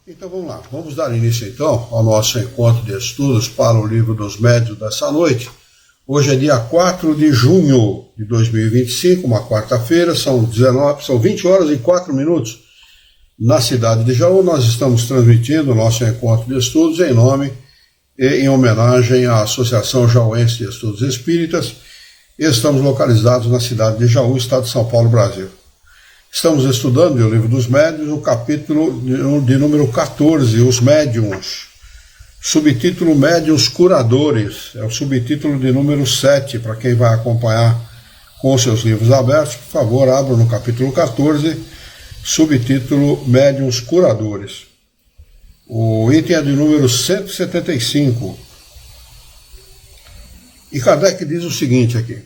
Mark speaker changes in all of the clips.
Speaker 1: Então vamos lá, vamos dar início então ao nosso encontro de estudos para o Livro dos Médiuns dessa noite. Hoje é dia 4 de junho de 2025, uma quarta-feira, são 20 horas e 4 minutos na cidade de Jaú. Nós estamos transmitindo o nosso encontro de estudos em nome e em homenagem à Associação Jauense de Estudos Espíritas. Estamos localizados na cidade de Jaú, estado de São Paulo, Brasil. Estamos estudando o Livro dos Médiuns, o capítulo de número 14, os médiuns. Subtítulo Médiuns Curadores, é o subtítulo de número 7, para quem vai acompanhar com os seus livros abertos, por favor, abra no capítulo 14, subtítulo Médiuns Curadores. O item é de número 175. E Kardec diz o seguinte aqui: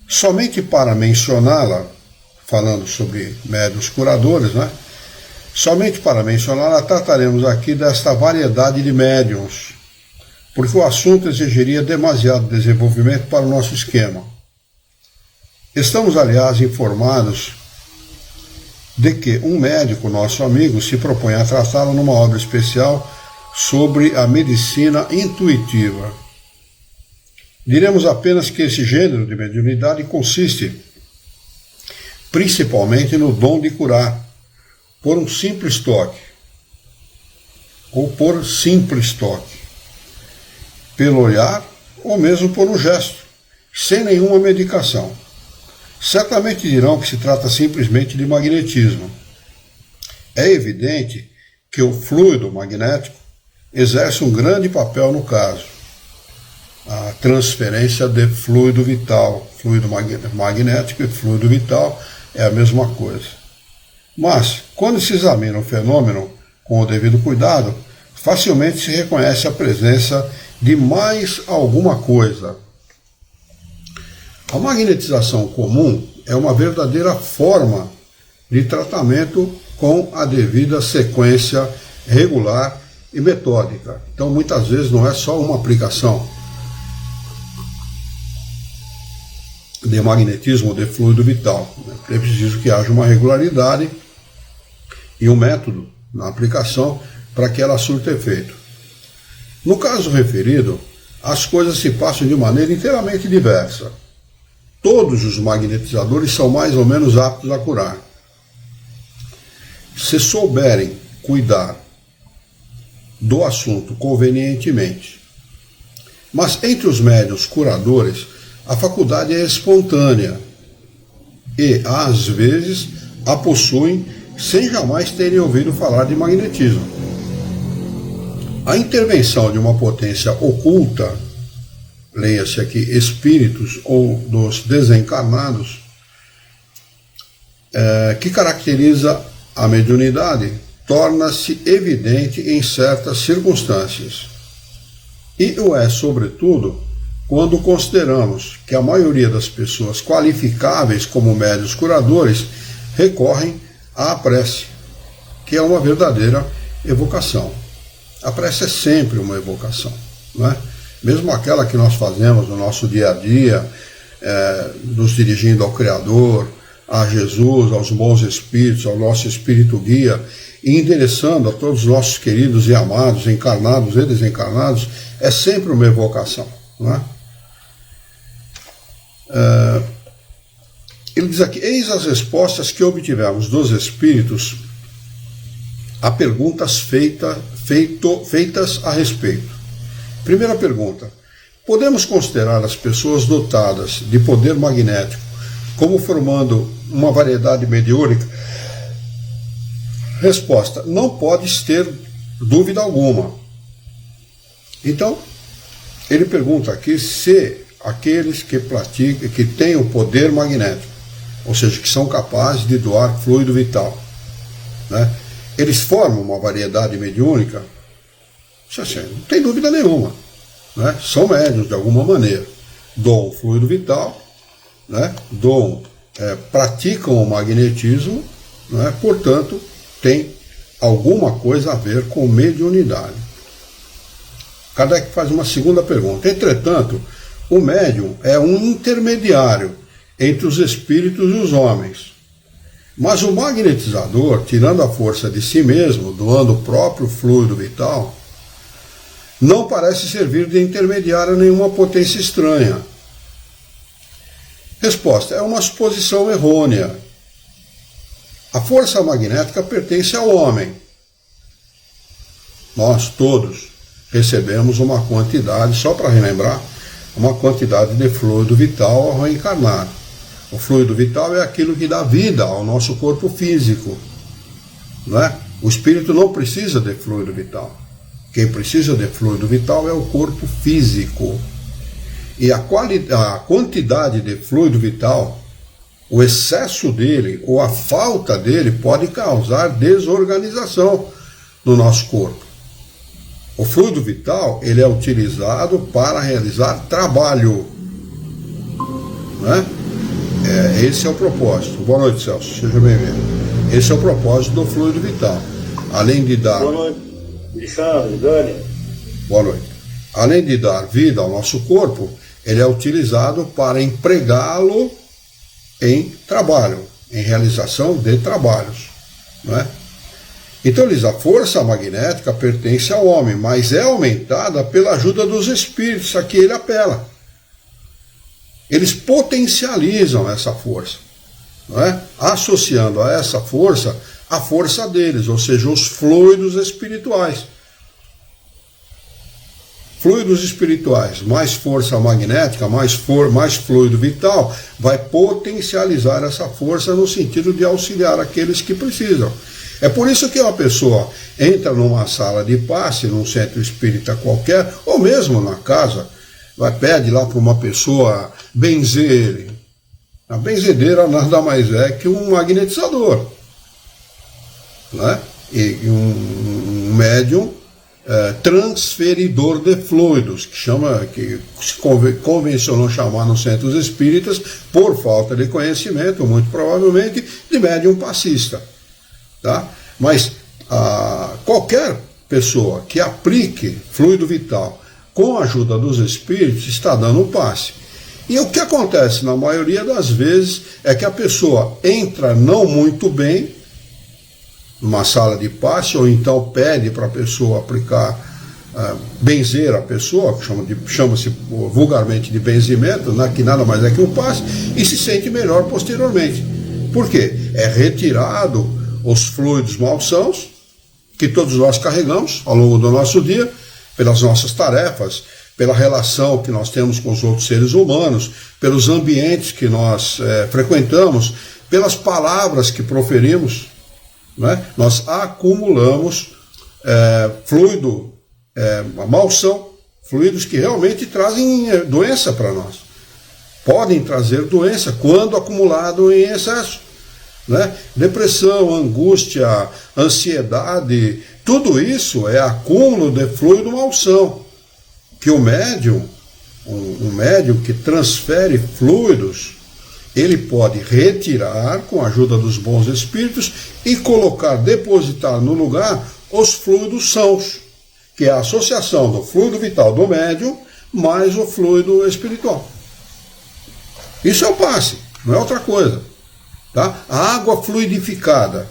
Speaker 1: somente para mencioná-la, falando sobre médiuns curadores, né? Somente para mencioná-la, trataremos aqui desta variedade de médiuns, porque o assunto exigiria demasiado desenvolvimento para o nosso esquema. Estamos, aliás, informados de que um médico, nosso amigo, se propõe a tratá-lo numa obra especial sobre a medicina intuitiva. Diremos apenas que esse gênero de mediunidade consiste principalmente no dom de curar, por um simples toque, ou por simples toque, pelo olhar, ou mesmo por um gesto, sem nenhuma medicação. Certamente dirão que se trata simplesmente de magnetismo. É evidente que o fluido magnético exerce um grande papel no caso. A transferência de fluido vital, fluido magnético e fluido vital é a mesma coisa. Mas, quando se examina o fenômeno com o devido cuidado, facilmente se reconhece a presença de mais alguma coisa. A magnetização comum é uma verdadeira forma de tratamento com a devida sequência regular e metódica. Então, muitas vezes não é só uma aplicação de magnetismo ou de fluido vital. É preciso que haja uma regularidade e um método na aplicação para que ela surta efeito. No caso referido, as coisas se passam de maneira inteiramente diversa. Todos os magnetizadores são mais ou menos aptos a curar, se souberem cuidar do assunto convenientemente. Mas entre os médiuns curadores, a faculdade é espontânea e, às vezes, a possuem sem jamais terem ouvido falar de magnetismo. A intervenção de uma potência oculta, leia-se aqui espíritos ou dos desencarnados, que caracteriza a mediunidade, torna-se evidente em certas circunstâncias. E o é, sobretudo, quando consideramos que a maioria das pessoas qualificáveis como médiuns curadores recorrem à prece, que é uma verdadeira evocação. A prece é sempre uma evocação, não é? Mesmo aquela que nós fazemos no nosso dia a dia, nos dirigindo ao Criador, a Jesus, aos bons espíritos, ao nosso espírito guia, e endereçando a todos os nossos queridos e amados, encarnados e desencarnados, é sempre uma evocação, não é? Ele diz aqui: eis as respostas que obtivemos dos espíritos a perguntas feitas a respeito. Primeira pergunta: podemos considerar as pessoas dotadas de poder magnético como formando uma variedade mediúnica? Resposta: não podes ter dúvida alguma. Então, ele pergunta aqui se aqueles que praticam, que têm o poder magnético, ou seja, que são capazes de doar fluido vital, né? Eles formam uma variedade mediúnica? Não tem dúvida nenhuma, né? São médiuns de alguma maneira, doam fluido vital, né? Praticam o magnetismo, né? Portanto, tem alguma coisa a ver com mediunidade. Kardec faz uma segunda pergunta: entretanto, o médium é um intermediário entre os espíritos e os homens. Mas o magnetizador, tirando a força de si mesmo, doando o próprio fluido vital, não parece servir de intermediário a nenhuma potência estranha. Resposta: é uma suposição errônea. A força magnética pertence ao homem. Nós todos recebemos uma quantidade, só para relembrar, uma quantidade de fluido vital ao reencarnar. O fluido vital é aquilo que dá vida ao nosso corpo físico, não é? O espírito não precisa de fluido vital. Quem precisa de fluido vital é o corpo físico. E a quantidade de fluido vital, o excesso dele ou a falta dele pode causar desorganização no nosso corpo. O fluido vital, ele é utilizado para realizar trabalho, não é? Esse é o propósito. Boa noite, Celso. Seja bem-vindo. Esse é o propósito do fluido vital. Além de dar...
Speaker 2: Boa noite, Alexandre, Dani.
Speaker 1: Boa noite. Além de dar vida ao nosso corpo, ele é utilizado para empregá-lo em trabalho, em realização de trabalhos, não é? Então, a força magnética pertence ao homem, mas é aumentada pela ajuda dos espíritos a que ele apela. Eles potencializam essa força, não é? Associando a essa força a força deles, ou seja, os fluidos espirituais. Fluidos espirituais, mais força magnética, mais fluido vital, vai potencializar essa força no sentido de auxiliar aqueles que precisam. É por isso que uma pessoa entra numa sala de passe, num centro espírita qualquer, ou mesmo na casa, pede lá para uma pessoa benzer ele. A benzedeira nada mais é que um magnetizador, né? E um médium transferidor de fluidos, que se convencionou chamar nos centros espíritas, por falta de conhecimento, muito provavelmente, de médium passista. Tá? Mas qualquer pessoa que aplique fluido vital com a ajuda dos espíritos está dando um passe. E o que acontece na maioria das vezes é que a pessoa entra não muito bem numa sala de passe, ou então pede para a pessoa aplicar, benzer a pessoa, que chama-se vulgarmente de benzimento, né, que nada mais é que um passe, e se sente melhor posteriormente. Por quê? É retirado os fluidos malsãos, que todos nós carregamos ao longo do nosso dia, pelas nossas tarefas, pela relação que nós temos com os outros seres humanos, pelos ambientes que nós frequentamos, pelas palavras que proferimos, né? Nós acumulamos fluido malsão, fluidos que realmente trazem doença para nós. Podem trazer doença quando acumulado em excesso, né? Depressão, angústia, ansiedade, tudo isso é acúmulo de fluido malsão, que o médium, um médium que transfere fluidos, ele pode retirar com a ajuda dos bons espíritos e depositar no lugar os fluidos sãos, que é a associação do fluido vital do médium mais o fluido espiritual. Isso é o passe, não é outra coisa. Tá? A água fluidificada.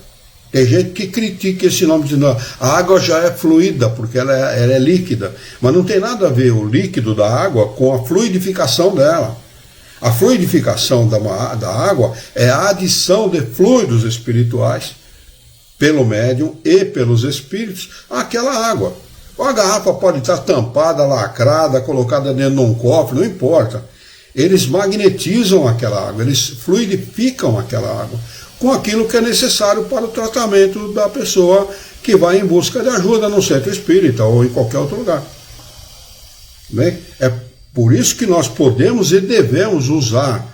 Speaker 1: Tem gente que critica esse nome, dizendo a água já é fluida, porque ela é líquida. Mas não tem nada a ver o líquido da água com a fluidificação dela. A fluidificação da água é a adição de fluidos espirituais pelo médium e pelos espíritos àquela água. A garrafa pode estar tampada, lacrada, colocada dentro de um cofre, não importa. Eles magnetizam aquela água, eles fluidificam aquela água com aquilo que é necessário para o tratamento da pessoa que vai em busca de ajuda no centro espírita ou em qualquer outro lugar. Bem, é por isso que nós podemos e devemos usar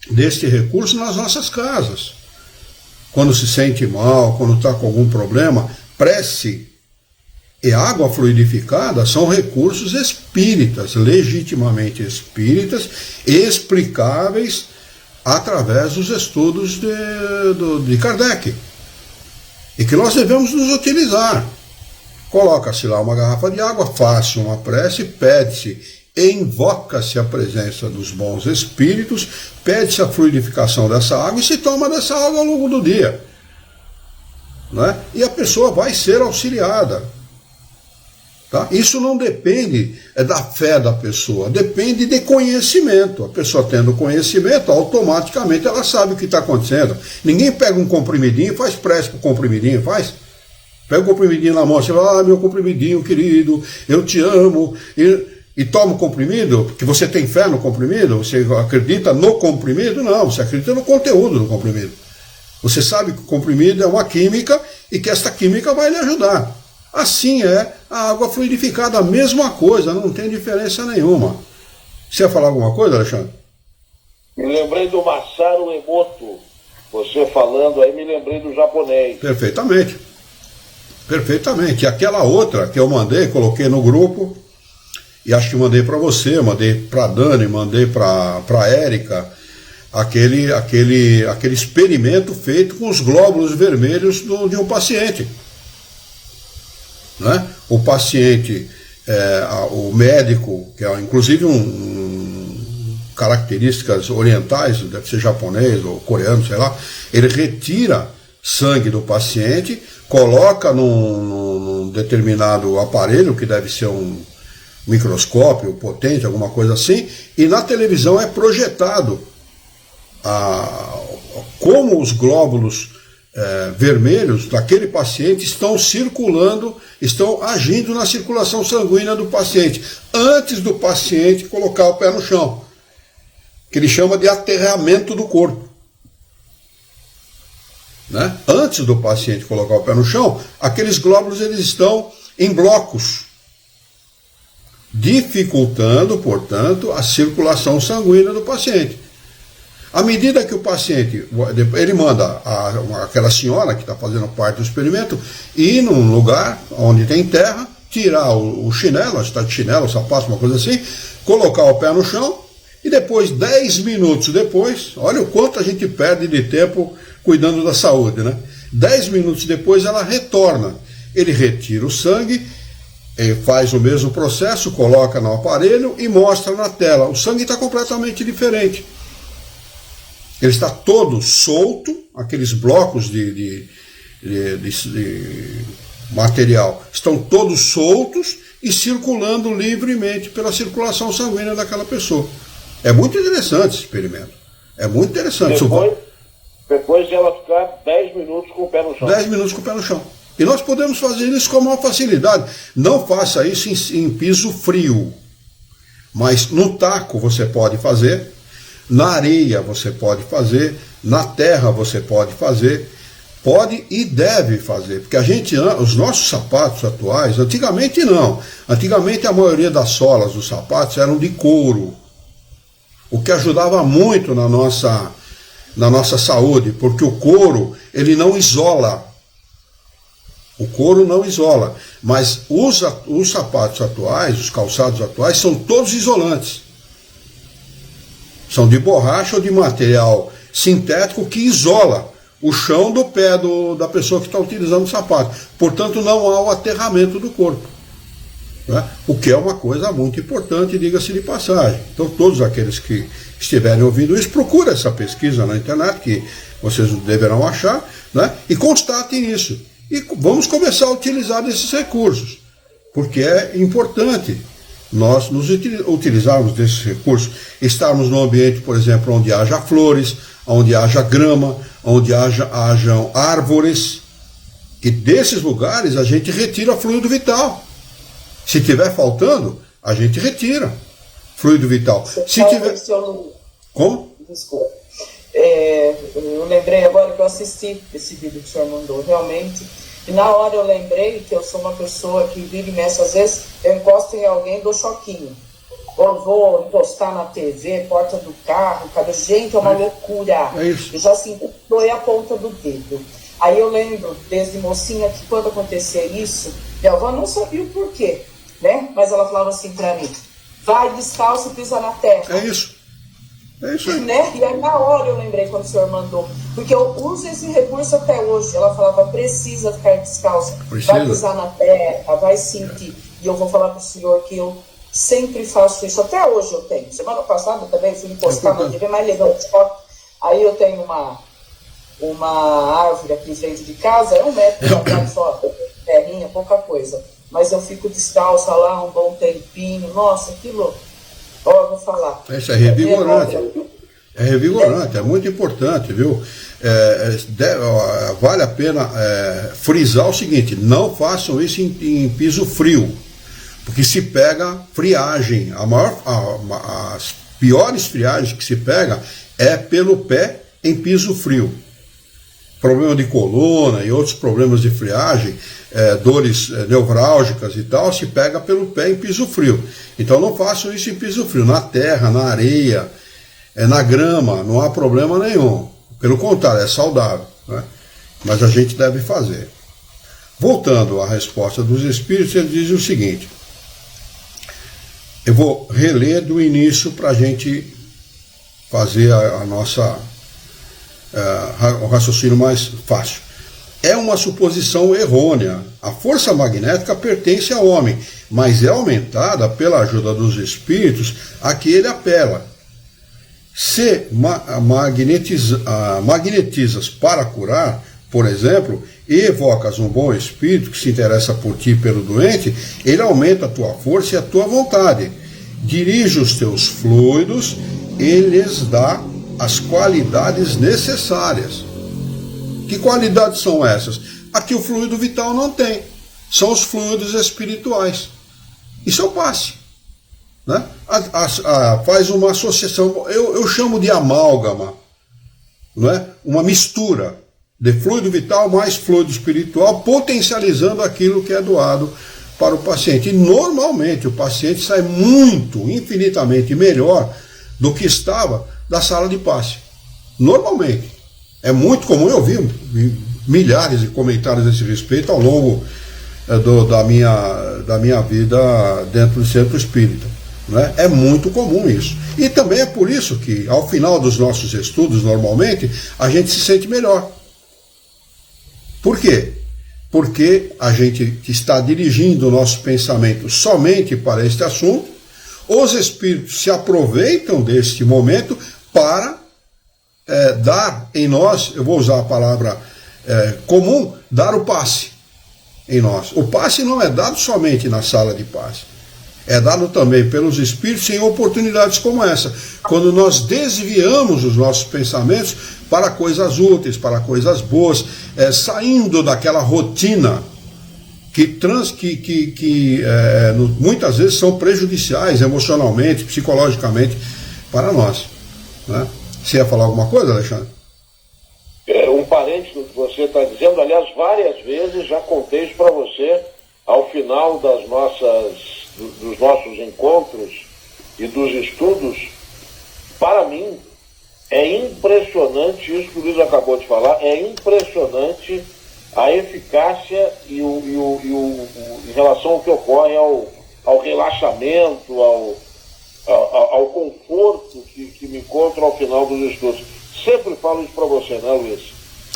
Speaker 1: deste recurso nas nossas casas. Quando se sente mal, quando está com algum problema, prece e água fluidificada são recursos espíritas, legitimamente espíritas, explicáveis através dos estudos de Kardec, e que nós devemos nos utilizar. Coloca-se lá uma garrafa de água, faz-se uma prece, pede-se invoca-se a presença dos bons espíritos, pede-se a fluidificação dessa água e se toma dessa água ao longo do dia. Né? E a pessoa vai ser auxiliada. Tá? Isso não depende da fé da pessoa, depende de conhecimento. A pessoa tendo conhecimento, automaticamente ela sabe o que está acontecendo. Ninguém pega um comprimidinho e faz prece para o comprimidinho, faz? Pega o comprimidinho na mão, você fala, meu comprimidinho querido, eu te amo, e toma o comprimido, porque você tem fé no comprimido, você acredita no comprimido? Não, você acredita no conteúdo do comprimido. Você sabe que o comprimido é uma química e que esta química vai lhe ajudar. Assim é a água fluidificada, a mesma coisa, não tem diferença nenhuma. Você ia falar alguma coisa, Alexandre?
Speaker 2: Me lembrei do Masaru Emoto. Você falando aí, me lembrei do japonês.
Speaker 1: Perfeitamente. Perfeitamente. E aquela outra que eu mandei, coloquei no grupo, e acho que mandei para você, mandei para a Dani, mandei para a Érica, aquele experimento feito com os glóbulos vermelhos de um paciente. Né? O paciente, o médico, que é inclusive características orientais, deve ser japonês ou coreano, sei lá, ele retira sangue do paciente, coloca num determinado aparelho, que deve ser um microscópio potente, alguma coisa assim, e na televisão é projetado como os glóbulos vermelhos daquele paciente estão circulando, estão agindo na circulação sanguínea do paciente, antes do paciente colocar o pé no chão, que ele chama de aterramento do corpo. Né? Antes do paciente colocar o pé no chão, aqueles glóbulos eles estão em blocos, dificultando, portanto, a circulação sanguínea do paciente. À medida que o paciente, ele manda aquela senhora que está fazendo parte do experimento ir num lugar onde tem terra, tirar o chinelo, está de chinelo, o sapato, uma coisa assim, colocar o pé no chão e depois, 10 minutos depois, olha o quanto a gente perde de tempo cuidando da saúde, né? 10 minutos depois ela retorna, ele retira o sangue, faz o mesmo processo, coloca no aparelho e mostra na tela. O sangue está completamente diferente. Ele está todo solto, aqueles blocos de material estão todos soltos e circulando livremente pela circulação sanguínea daquela pessoa. É muito interessante esse experimento. É muito interessante.
Speaker 2: Depois de ela ficar 10 minutos com o pé no chão.
Speaker 1: 10 minutos com o pé no chão. E nós podemos fazer isso com maior facilidade. Não faça isso em piso frio. Mas no taco você pode fazer, na areia você pode fazer, na terra você pode fazer, pode e deve fazer. Porque os nossos sapatos atuais, antigamente não. Antigamente a maioria das solas dos sapatos eram de couro. O que ajudava muito na nossa saúde, porque o couro, ele não isola. O couro não isola, mas os sapatos atuais, os calçados atuais, são todos isolantes. São de borracha ou de material sintético que isola o chão do pé da pessoa que está utilizando o sapato. Portanto, não há o aterramento do corpo. Né? O que é uma coisa muito importante, diga-se de passagem. Então, todos aqueles que estiverem ouvindo isso, procurem essa pesquisa na internet, que vocês deverão achar, né? E constatem isso. E vamos começar a utilizar desses recursos, porque é importante nós nos utilizarmos desses recursos, estarmos num ambiente, por exemplo, onde haja flores, onde haja grama, onde hajam árvores, que desses lugares a gente retira fluido vital. Se tiver faltando, a gente retira fluido vital. Se tiver... Como?
Speaker 3: Desculpa. Eu lembrei agora que eu assisti esse vídeo que o senhor mandou, realmente. E na hora eu lembrei que eu sou uma pessoa que vive imenso. Às vezes eu encosto em alguém, dou choquinho. Ou vou encostar na TV, porta do carro, cara. Gente, é uma loucura.
Speaker 1: É isso.
Speaker 3: Eu já sinto doer a ponta do dedo. Aí eu lembro, desde mocinha, que quando acontecia isso, minha avó não sabia o porquê, né? Mas ela falava assim pra mim: vai descalço e pisa na terra.
Speaker 1: É isso. É isso aí.
Speaker 3: Né? E aí na hora eu lembrei quando o senhor mandou, porque eu uso esse recurso até hoje. Ela falava: precisa ficar descalça, vai pisar na terra, vai sentir. E eu vou falar para o senhor que eu Sempre faço isso, até hoje eu tenho. Semana passada também fui encostar, não devia mais levar o esporte. Aí eu tenho uma árvore aqui em frente de casa, é 1 metro de só, terrinha, pouca coisa. Mas eu fico descalça lá um bom tempinho. Nossa, que louco. Ó, eu vou falar.
Speaker 1: Isso é revigorante. É revigorante, é muito importante, viu? Vale a pena frisar o seguinte: não façam isso em piso frio, porque se pega friagem. As piores friagens que se pega é pelo pé em piso frio. Problema de coluna e outros problemas de friagem, dores nevrálgicas e tal, se pega pelo pé em piso frio. Então não façam isso em piso frio, na terra, na areia, na grama, não há problema nenhum. Pelo contrário, é saudável, né? Mas a gente deve fazer. Voltando à resposta dos espíritos, ele diz o seguinte: eu vou reler do início para a gente fazer o raciocínio mais fácil. É uma suposição errônea. A força magnética pertence ao homem, mas é aumentada pela ajuda dos espíritos a que ele apela. Se magnetizas para curar, por exemplo, e evocas um bom espírito que se interessa por ti e pelo doente, ele aumenta a tua força e a tua vontade. Dirige os teus fluidos e lhes dá as qualidades necessárias. Que qualidades são essas? Aqui o fluido vital não tem. São os fluidos espirituais. Isso é o passe, né? Faz uma associação, eu chamo de amálgama, não é? Uma mistura de fluido vital mais fluido espiritual, potencializando aquilo que é doado para o paciente. E normalmente o paciente sai infinitamente melhor do que estava da sala de passe. Normalmente. É muito comum, eu vi milhares de comentários a esse respeito ao longo da minha vida dentro do centro espírita, né? É muito comum isso. E também é por isso que, ao final dos nossos estudos, normalmente, a gente se sente melhor. Por quê? Porque a gente está dirigindo o nosso pensamento somente para este assunto, os espíritos se aproveitam deste momento para dar em nós, eu vou usar a palavra comum, dar o passe em nós. O passe não é dado somente na sala de passe, é dado também pelos espíritos em oportunidades como essa, quando nós desviamos os nossos pensamentos para coisas úteis, para coisas boas, saindo daquela rotina que muitas vezes são prejudiciais emocionalmente, psicologicamente para nós, né? Você ia falar alguma coisa, Alexandre?
Speaker 2: Um parente do que você está dizendo, aliás, várias vezes já contei isso para você ao final dos nossos encontros e dos estudos. Para mim, é impressionante isso que o Luiz acabou de falar, é impressionante a eficácia em relação ao que ocorre ao relaxamento, ao conforto que me encontro ao final dos estudos. Sempre falo isso para você, né, Luiz?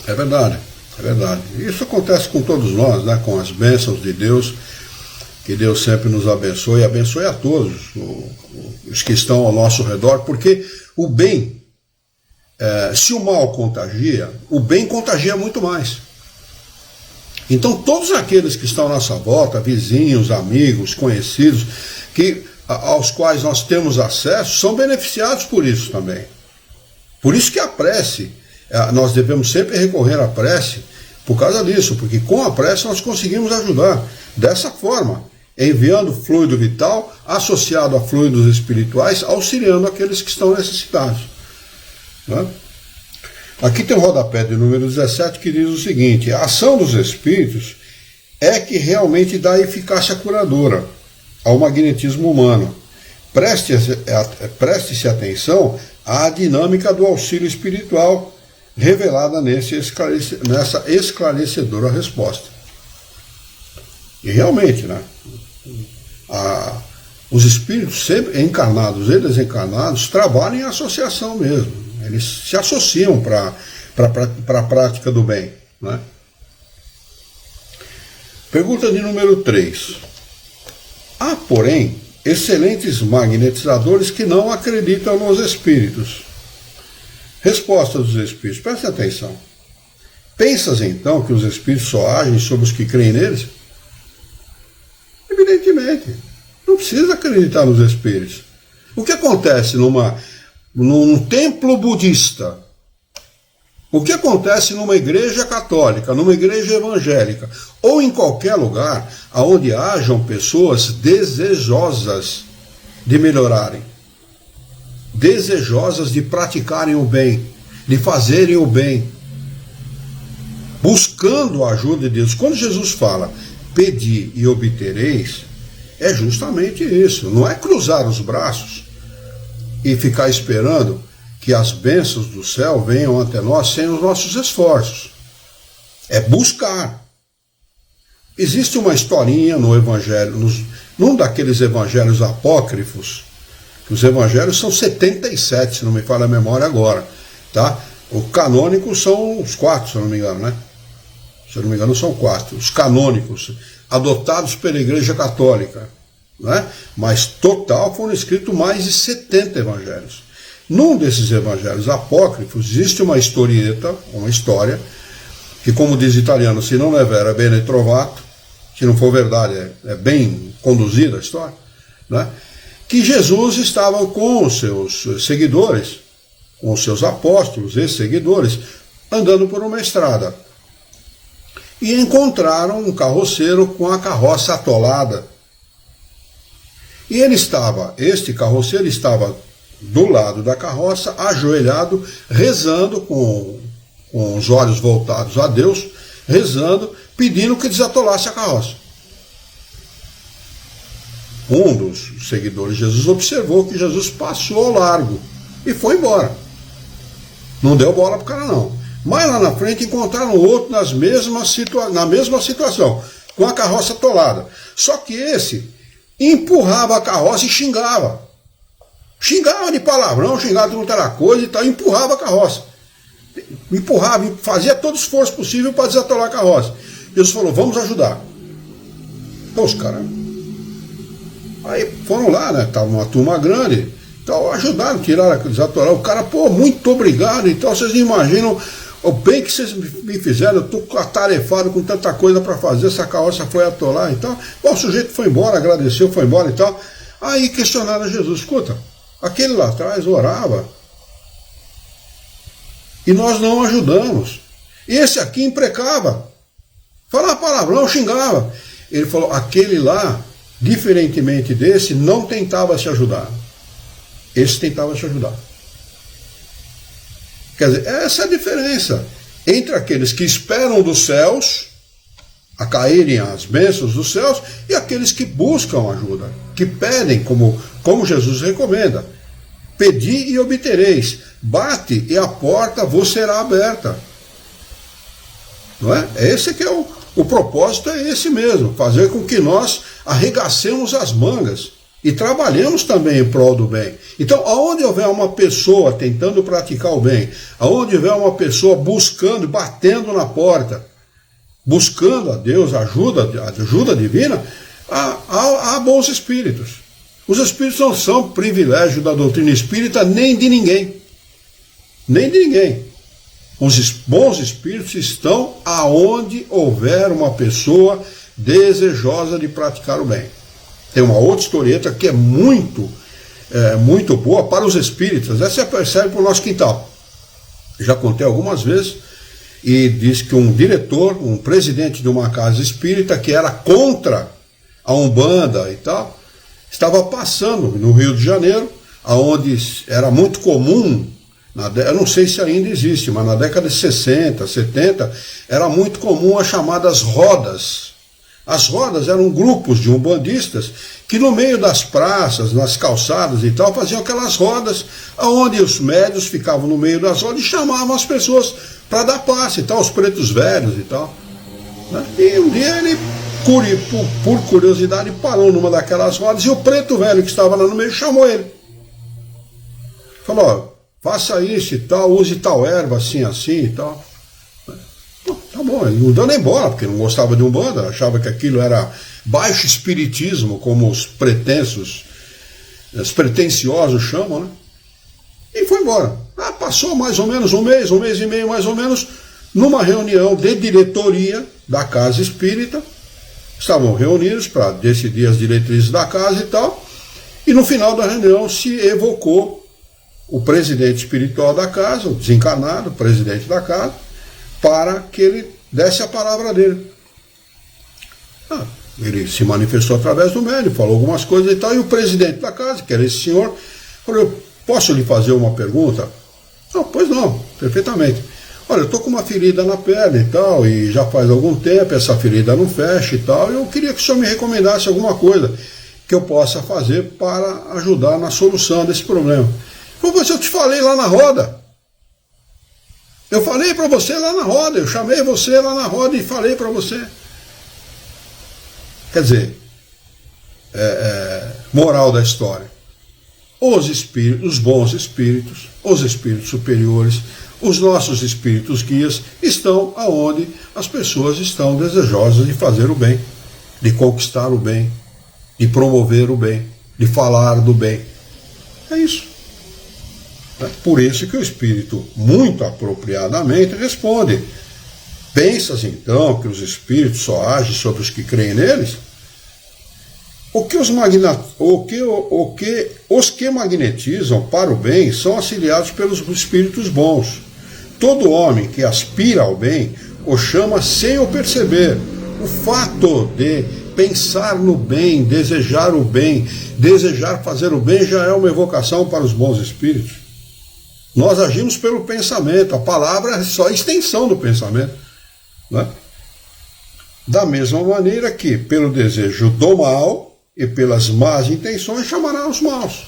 Speaker 1: É verdade, é verdade. Isso acontece com todos nós, né? Com as bênçãos de Deus, que Deus sempre nos abençoe e abençoe a todos os que estão ao nosso redor, porque o bem, se o mal contagia, o bem contagia muito mais. Então todos aqueles que estão à nossa volta, vizinhos, amigos, conhecidos, aos quais nós temos acesso, são beneficiados por isso também. Por isso que a prece, nós devemos sempre recorrer à prece por causa disso, porque com a prece nós conseguimos ajudar dessa forma, enviando fluido vital associado a fluidos espirituais, auxiliando aqueles que estão necessitados, né? Aqui tem o rodapé de número 17 que diz o seguinte: a ação dos espíritos é que realmente dá eficácia curadora ao magnetismo humano. Preste-se atenção à dinâmica do auxílio espiritual revelada nessa esclarecedora resposta. E realmente, né, os espíritos, sempre encarnados e desencarnados, trabalham em associação mesmo. Eles se associam para a prática do bem, né? Pergunta de número 3. Há, porém, excelentes magnetizadores que não acreditam nos espíritos. Resposta dos espíritos. Preste atenção. Pensas então que os espíritos só agem sobre os que creem neles? Evidentemente. Não precisa acreditar nos espíritos. O que acontece num templo budista? O que acontece numa igreja católica, numa igreja evangélica, ou em qualquer lugar onde hajam pessoas desejosas de melhorarem, desejosas de praticarem o bem, de fazerem o bem, buscando a ajuda de Deus. Quando Jesus fala, pedi e obtereis, é justamente isso. Não é cruzar os braços e ficar esperando que as bênçãos do céu venham até nós sem os nossos esforços. É buscar. Existe uma historinha no Evangelho, num daqueles evangelhos apócrifos, que os evangelhos são 77, se não me falha a memória agora, tá? O canônico são os 4, se eu não me engano, né? Se eu não me engano, são 4. Os canônicos, adotados pela Igreja Católica, né? Mas total foram escritos mais de 70 evangelhos. Num desses evangelhos apócrifos existe uma historieta, uma história, que, como diz o italiano, se não é vera, bene trovato, se não for verdade, é bem conduzida a história, né? Que Jesus estava com os seus seguidores, com os seus apóstolos e seguidores, andando por uma estrada. E encontraram um carroceiro com a carroça atolada. E este carroceiro estava do lado da carroça, ajoelhado, rezando, com os olhos voltados a Deus, rezando, pedindo que desatolasse a carroça. Um dos seguidores de Jesus observou que Jesus passou ao largo e foi embora. Não deu bola para o cara, não. Mas lá na frente encontraram outro na mesma situação, com a carroça atolada. Só que esse empurrava a carroça e xingava. Xingava de palavrão, xingava de outra coisa e tal, empurrava a carroça. Empurrava, fazia todo o esforço possível para desatolar a carroça. Jesus falou, vamos ajudar. Então os caras... Aí foram lá, né? Tava uma turma grande, então ajudaram, tiraram, desatolaram. O cara, pô, muito obrigado e tal. Vocês não imaginam o bem que vocês me fizeram. Eu estou atarefado com tanta coisa para fazer. Essa carroça foi atolar e tal. Bom, o sujeito foi embora, agradeceu, foi embora e tal. Aí questionaram a Jesus, escuta, aquele lá atrás orava e nós não ajudamos. Esse aqui imprecava, falava palavrão, xingava. Ele falou, aquele lá, diferentemente desse, não tentava se ajudar. Esse tentava se ajudar. Quer dizer, essa é a diferença entre aqueles que esperam dos céus a caírem as bênçãos dos céus e aqueles que buscam ajuda, que pedem, como Jesus recomenda. Pedi e obtereis, bate e a porta vos será aberta. Não é? Esse que é o propósito, é esse mesmo, fazer com que nós arregacemos as mangas e trabalhemos também em prol do bem. Então, aonde houver uma pessoa tentando praticar o bem, aonde houver uma pessoa buscando, batendo na porta, buscando a Deus, ajuda divina, há bons espíritos. Os espíritos não são privilégio da doutrina espírita nem de ninguém. Nem de ninguém. Os bons espíritos estão aonde houver uma pessoa desejosa de praticar o bem. Tem uma outra historieta que é muito boa para os espíritas. Essa serve para o nosso quintal. Já contei algumas vezes e diz que um diretor, um presidente de uma casa espírita que era contra a Umbanda e tal, estava passando no Rio de Janeiro, onde era muito comum, eu não sei se ainda existe, mas na década de 60, 70, era muito comum as chamadas rodas. As rodas eram grupos de umbandistas que no meio das praças, nas calçadas e tal, faziam aquelas rodas, onde os médios ficavam no meio das rodas e chamavam as pessoas para dar passe e tal, os pretos velhos e tal. E um dia ele, por curiosidade, parou numa daquelas rodas e o preto velho que estava lá no meio chamou ele. Falou, ó, faça isso e tal, use tal erva assim, assim e tal. Pô, tá bom, ele não deu nem bola, porque não gostava de Umbanda, achava que aquilo era baixo espiritismo, como os pretensos os pretensiosos chamam, né? E foi embora. Passou mais ou menos um mês e meio mais ou menos, numa reunião de diretoria da Casa Espírita. Estavam reunidos para decidir as diretrizes da casa e tal, e no final da reunião se evocou o presidente espiritual da casa, o desencarnado presidente da casa, para que ele desse a palavra dele. Ele se manifestou através do médium, falou algumas coisas e tal, e o presidente da casa, que era esse senhor, falou: posso lhe fazer uma pergunta? Não, pois não, perfeitamente. Olha, eu estou com uma ferida na perna e tal, e já faz algum tempo essa ferida não fecha e tal, e eu queria que o senhor me recomendasse alguma coisa que eu possa fazer para ajudar na solução desse problema. Mas eu te falei lá na roda. Eu falei para você lá na roda, eu chamei você lá na roda e falei para você. Quer dizer, moral da história. Os espíritos, os bons espíritos, os espíritos superiores, os nossos espíritos guias estão aonde as pessoas estão desejosas de fazer o bem, de conquistar o bem, de promover o bem, de falar do bem. É isso. Por isso que o espírito, muito apropriadamente, responde: pensas então que os espíritos só agem sobre os que creem neles? Os que magnetizam para o bem são auxiliados pelos espíritos bons. Todo homem que aspira ao bem o chama sem o perceber. O fato de pensar no bem, desejar o bem, desejar fazer o bem já é uma evocação para os bons espíritos. Nós agimos pelo pensamento, a palavra é só a extensão do pensamento, né? Da mesma maneira que, pelo desejo do mal e pelas más intenções, chamará os maus.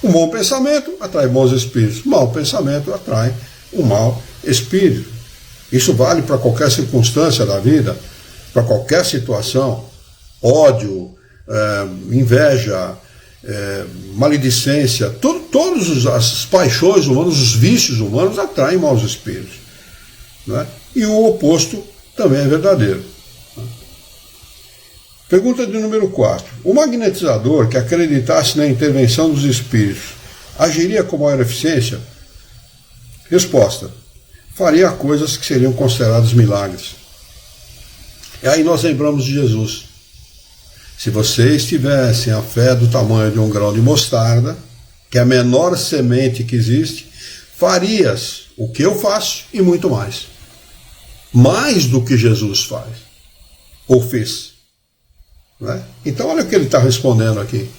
Speaker 1: Um bom pensamento atrai bons espíritos, mau pensamento atrai um mau espírito. Isso vale para qualquer circunstância da vida, para qualquer situação. Ódio, inveja, maledicência, todas as paixões humanas, os vícios humanos atraem maus espíritos, né? E o oposto também é verdadeiro. Pergunta de número 4. O magnetizador que acreditasse na intervenção dos espíritos agiria com maior eficiência? Resposta: faria coisas que seriam consideradas milagres. E aí nós lembramos de Jesus. Se vocês tivessem a fé do tamanho de um grão de mostarda, que é a menor semente que existe, farias o que eu faço e muito mais. Mais do que Jesus faz, ou fez. Não é? Então olha o que ele está respondendo aqui.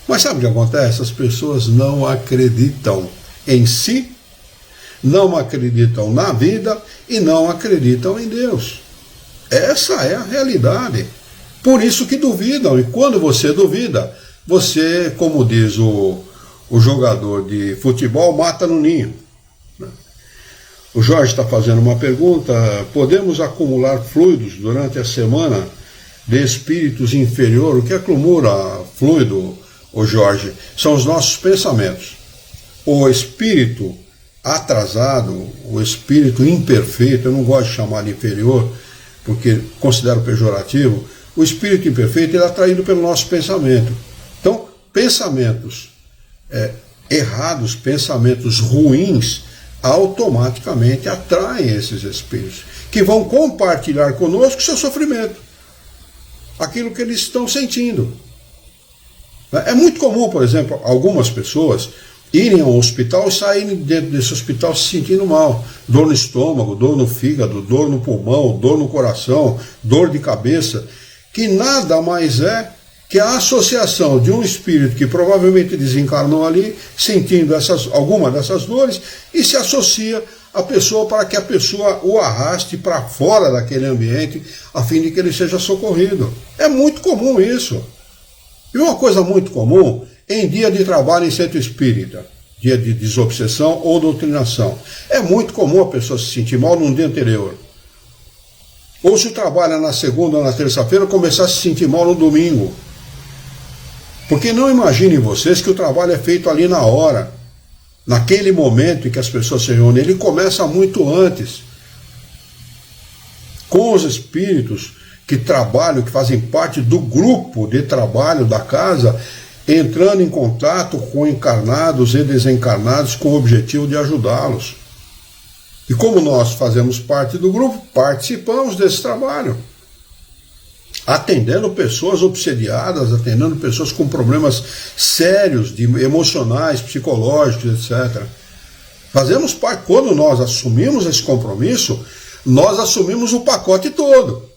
Speaker 1: Mas sabe o que acontece? As pessoas não acreditam em si, não acreditam na vida e não acreditam em Deus. Essa é a realidade. Por isso que duvidam. E quando você duvida, você, como diz o jogador de futebol, mata no ninho. O Jorge está fazendo uma pergunta: podemos acumular fluidos durante a semana de espíritos inferiores? O que acumula fluido, o Jorge, são os nossos pensamentos. O espírito atrasado, o espírito imperfeito, eu não gosto de chamar de inferior, porque considero pejorativo. O espírito imperfeito ele é atraído pelo nosso pensamento. Então, pensamentos errados, pensamentos ruins, automaticamente atraem esses espíritos, que vão compartilhar conosco seu sofrimento, aquilo que eles estão sentindo. É muito comum, por exemplo, algumas pessoas irem ao hospital e saírem dentro desse hospital se sentindo mal. Dor no estômago, dor no fígado, dor no pulmão, dor no coração, dor de cabeça, que nada mais é que a associação de um espírito que provavelmente desencarnou ali, sentindo alguma dessas dores, e se associa à pessoa para que a pessoa o arraste para fora daquele ambiente, a fim de que ele seja socorrido. É muito comum isso. E uma coisa muito comum em dia de trabalho em centro espírita, dia de desobsessão ou doutrinação. É muito comum a pessoa se sentir mal num dia anterior. Ou se trabalha na segunda ou na terça-feira, começar a se sentir mal no domingo. Porque não imaginem vocês que o trabalho é feito ali na hora, naquele momento em que as pessoas se reúnem. Ele começa muito antes. Com os espíritos que trabalham, que fazem parte do grupo de trabalho da casa, entrando em contato com encarnados e desencarnados com o objetivo de ajudá-los. E como nós fazemos parte do grupo, participamos desse trabalho, atendendo pessoas obsediadas, atendendo pessoas com problemas sérios, emocionais, psicológicos, etc. Fazemos parte. Quando nós assumimos esse compromisso, nós assumimos o pacote todo.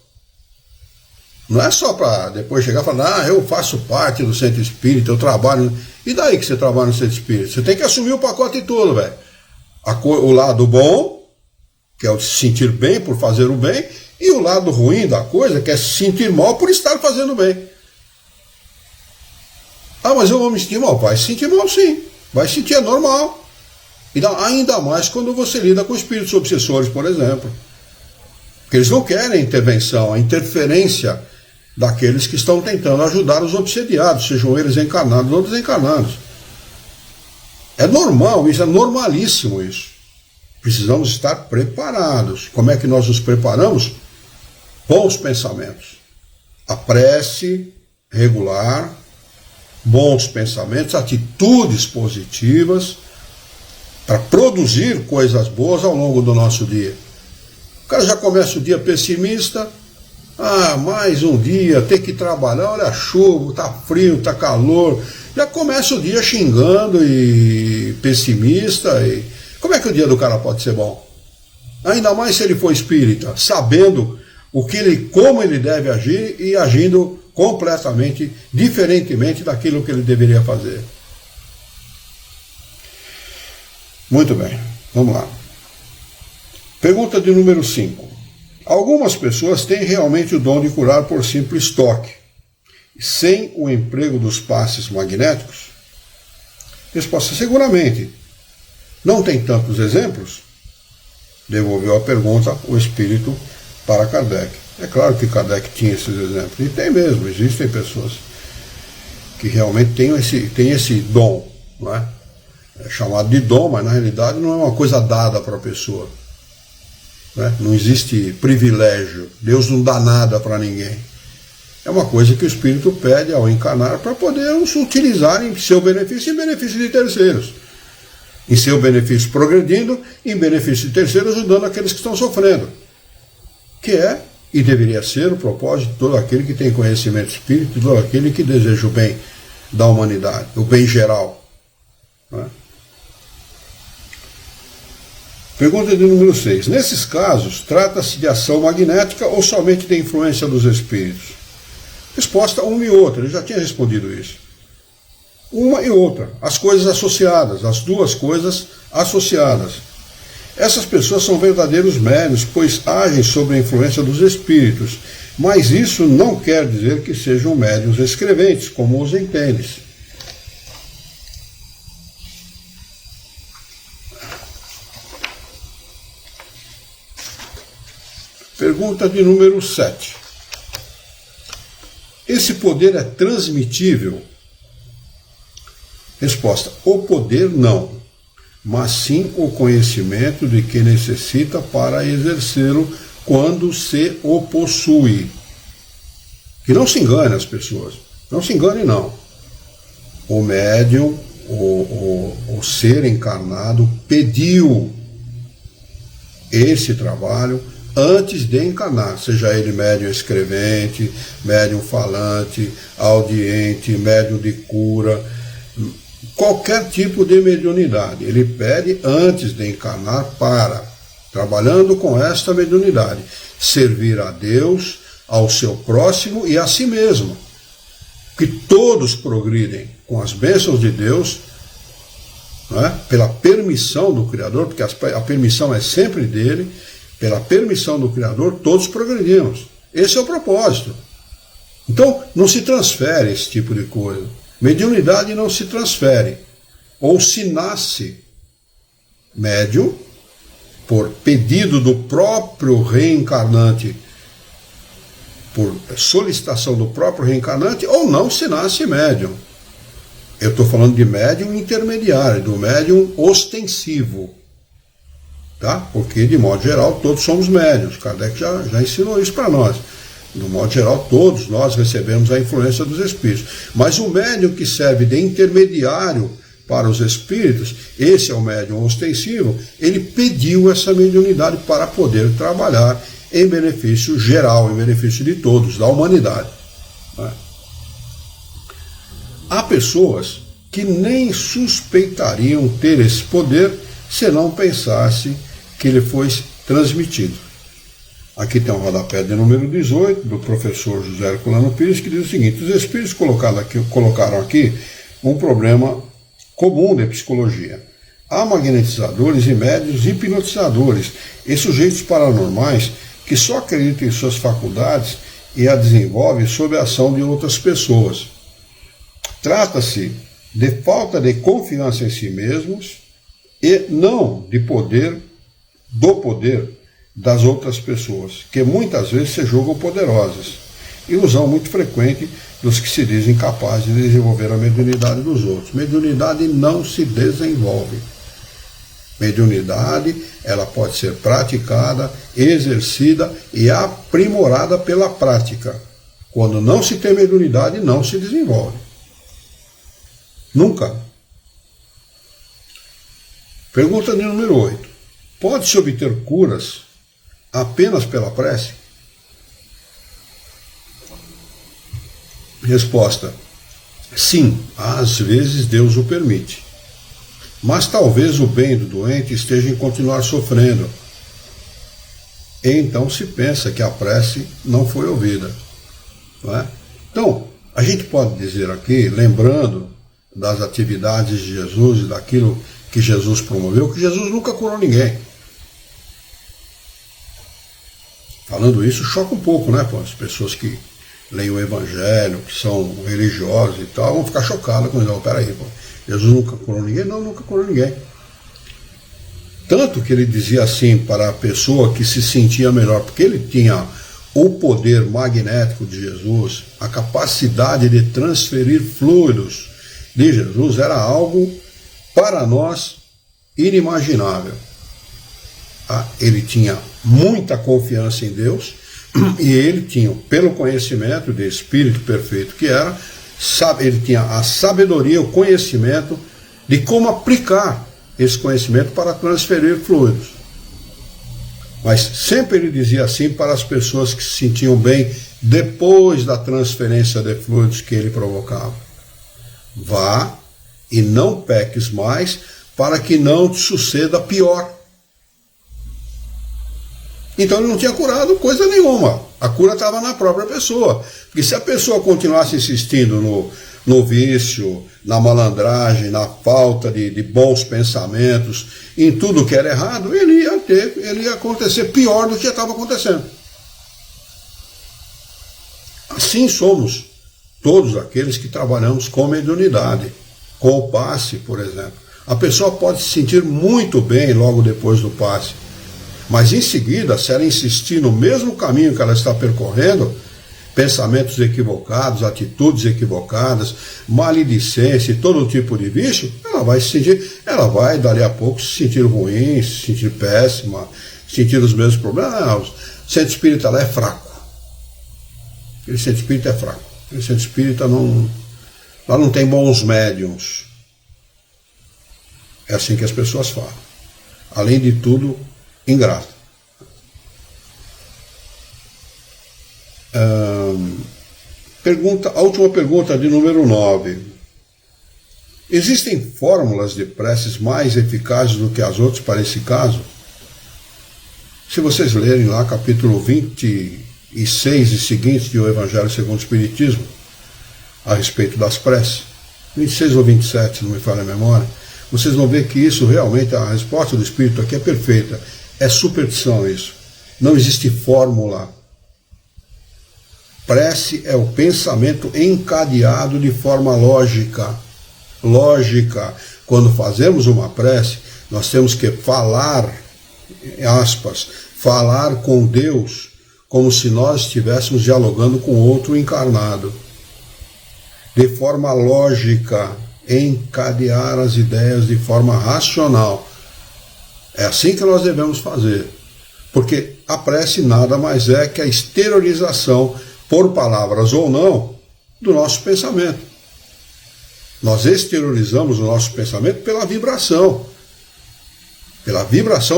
Speaker 1: Não é só para depois chegar e falar, eu faço parte do centro espírita, eu trabalho. E daí que você trabalha no centro espírita? Você tem que assumir o pacote todo, velho. O lado bom, que é o se sentir bem por fazer o bem, e o lado ruim da coisa, que é se sentir mal por estar fazendo bem. Ah, mas eu vou me sentir mal. Vai se sentir mal, sim. Vai se sentir, é normal. E ainda mais quando você lida com espíritos obsessores, por exemplo. Porque eles não querem a intervenção, a interferência daqueles que estão tentando ajudar os obsediados, sejam eles encarnados ou desencarnados. É normal isso, é normalíssimo isso. Precisamos estar preparados. Como é que nós nos preparamos? Bons pensamentos. A prece regular, bons pensamentos, atitudes positivas, para produzir coisas boas ao longo do nosso dia. O cara já começa o dia pessimista, mais um dia, ter que trabalhar, olha a chuva, tá frio, tá calor, já começa o dia xingando e pessimista. E como é que o dia do cara pode ser bom? Ainda mais se ele for espírita, sabendo como ele deve agir e agindo completamente, diferentemente daquilo que ele deveria fazer. Muito bem, vamos lá. Pergunta de número 5. Algumas pessoas têm realmente o dom de curar por simples toque, sem o emprego dos passes magnéticos? Resposta: seguramente. Não tem tantos exemplos? Devolveu a pergunta o espírito para Kardec. É claro que Kardec tinha esses exemplos, e tem mesmo, existem pessoas que realmente têm esse dom, não é? É chamado de dom, mas na realidade não é uma coisa dada para a pessoa. Né? Não existe privilégio, Deus não dá nada para ninguém. É uma coisa que o espírito pede ao encarnar para poder utilizar em seu benefício e em benefício de terceiros. Em seu benefício progredindo, em benefício de terceiros ajudando aqueles que estão sofrendo. Que é e deveria ser o propósito de todo aquele que tem conhecimento espírita, de todo aquele que deseja o bem da humanidade, o bem geral. Né? Pergunta de número 6. Nesses casos, trata-se de ação magnética ou somente de influência dos espíritos? Resposta: uma e outra. Eu já tinha respondido isso. Uma e outra. As coisas associadas, as duas coisas associadas. Essas pessoas são verdadeiros médiuns, pois agem sob a influência dos espíritos. Mas isso não quer dizer que sejam médiuns escreventes, como os entendes. Pergunta de número 7. Esse poder é transmitível? Resposta: o poder não, mas sim o conhecimento de que necessita para exercê-lo quando se o possui. Que não se engane as pessoas, não se engane não. O médium, o ser encarnado pediu esse trabalho antes de encarnar, seja ele médium escrevente, médium falante, audiente, médium de cura, qualquer tipo de mediunidade. Ele pede antes de encarnar para, trabalhando com esta mediunidade, servir a Deus, ao seu próximo e a si mesmo. Que todos progridem com as bênçãos de Deus, não é? Pela permissão do Criador, porque a permissão é sempre dele. Pela permissão do Criador, todos progredimos. Esse é o propósito. Então, não se transfere esse tipo de coisa. Mediunidade não se transfere. Ou se nasce médium, por pedido do próprio reencarnante, por solicitação do próprio reencarnante, ou não se nasce médium. Eu estou falando de médium intermediário, do médium ostensivo. Tá? Porque, de modo geral, todos somos médiuns. Kardec já ensinou isso para nós. No modo geral, todos nós recebemos a influência dos espíritos. Mas o médium que serve de intermediário para os espíritos, esse é o médium ostensivo, ele pediu essa mediunidade para poder trabalhar em benefício geral, em benefício de todos, da humanidade. Há pessoas que nem suspeitariam ter esse poder se não pensasse que ele foi transmitido. Aqui tem um rodapé de número 18, do professor José Herculano Pires, que diz o seguinte: os espíritos colocaram aqui um problema comum de psicologia. Há magnetizadores e médiuns hipnotizadores e sujeitos paranormais que só acreditam em suas faculdades e a desenvolvem sob a ação de outras pessoas. Trata-se de falta de confiança em si mesmos e não de poder, do poder das outras pessoas, que muitas vezes se julgam poderosas. Ilusão muito frequente dos que se dizem capazes de desenvolver a mediunidade dos outros. Mediunidade não se desenvolve. Mediunidade, ela pode ser praticada, exercida e aprimorada pela prática. Quando não se tem mediunidade, não se desenvolve. Nunca. Pergunta de número 8. Pode-se obter curas apenas pela prece? Resposta: sim, às vezes Deus o permite. Mas talvez o bem do doente esteja em continuar sofrendo. E então se pensa que a prece não foi ouvida. Não é? Então, a gente pode dizer aqui, lembrando das atividades de Jesus e daquilo que Jesus promoveu, que Jesus nunca curou ninguém. Falando isso, choca um pouco, né? As pessoas que leem o Evangelho, que são religiosos e tal, vão ficar chocadas quando dizem: peraí, Jesus nunca curou ninguém? Não, nunca curou ninguém. Tanto que ele dizia assim para a pessoa que se sentia melhor, porque ele tinha o poder magnético de Jesus, a capacidade de transferir fluidos de Jesus, era algo para nós inimaginável. Ele tinha muita confiança em Deus e ele tinha, pelo conhecimento de Espírito perfeito que era, ele tinha a sabedoria, o conhecimento de como aplicar esse conhecimento para transferir fluidos. Mas sempre ele dizia assim para as pessoas que se sentiam bem depois da transferência de fluidos que ele provocava: vá e não peques mais, para que não te suceda pior. Então ele não tinha curado coisa nenhuma. A cura estava na própria pessoa. Porque se a pessoa continuasse insistindo no vício, na malandragem, na falta de bons pensamentos, em tudo que era errado, ele ia acontecer pior do que já estava acontecendo. Assim somos todos aqueles que trabalhamos com mediunidade, com o passe, por exemplo. A pessoa pode se sentir muito bem logo depois do passe, mas em seguida, se ela insistir no mesmo caminho que ela está percorrendo, pensamentos equivocados, atitudes equivocadas, maledicência e todo tipo de vício, ela vai dali a pouco se sentir ruim, se sentir péssima, sentir os mesmos problemas. Não, o centro espírita lá é fraco. Aquele centro espírita é fraco. Aquele centro espírita lá não tem bons médiums. É assim que as pessoas falam. Além de tudo, ingrato. A última pergunta de número 9. Existem fórmulas de preces mais eficazes do que as outras para esse caso? Se vocês lerem lá capítulo 26 e seguintes do Evangelho segundo o Espiritismo, a respeito das preces, 26 ou 27, se não me falha a memória, vocês vão ver que isso realmente, a resposta do Espírito aqui é perfeita. É superstição isso. Não existe fórmula. Prece é o pensamento encadeado de forma lógica. Lógica. Quando fazemos uma prece, nós temos que falar, aspas, falar com Deus como se nós estivéssemos dialogando com outro encarnado. De forma lógica, encadear as ideias de forma racional. É assim que nós devemos fazer. Porque a prece nada mais é que a exteriorização, por palavras ou não, do nosso pensamento. Nós exteriorizamos o nosso pensamento pela vibração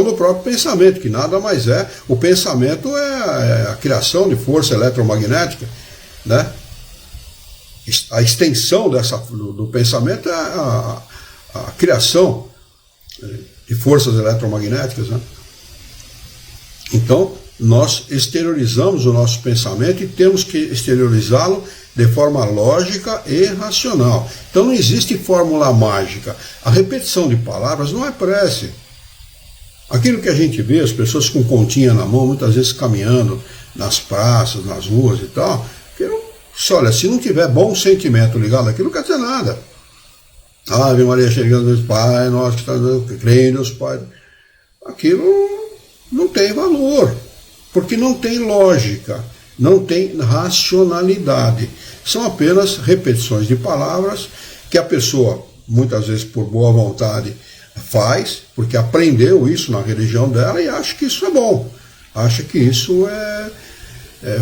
Speaker 1: do próprio pensamento, que nada mais é, o pensamento é a criação de força eletromagnética, né? A extensão do pensamento é a criação de forças eletromagnéticas, né? Então, nós exteriorizamos o nosso pensamento e temos que exteriorizá-lo de forma lógica e racional. Então não existe fórmula mágica. A repetição de palavras não é prece. Aquilo que a gente vê, as pessoas com continha na mão, muitas vezes caminhando nas praças, nas ruas e tal, olha, se não tiver bom sentimento ligado àquilo, não quer dizer nada. Ave Maria, chegando Deus Pai, nós que estamos crendo, Deus Pai. Aquilo não tem valor, porque não tem lógica, não tem racionalidade. São apenas repetições de palavras que a pessoa, muitas vezes por boa vontade, faz, porque aprendeu isso na religião dela e acha que isso é bom, acha que isso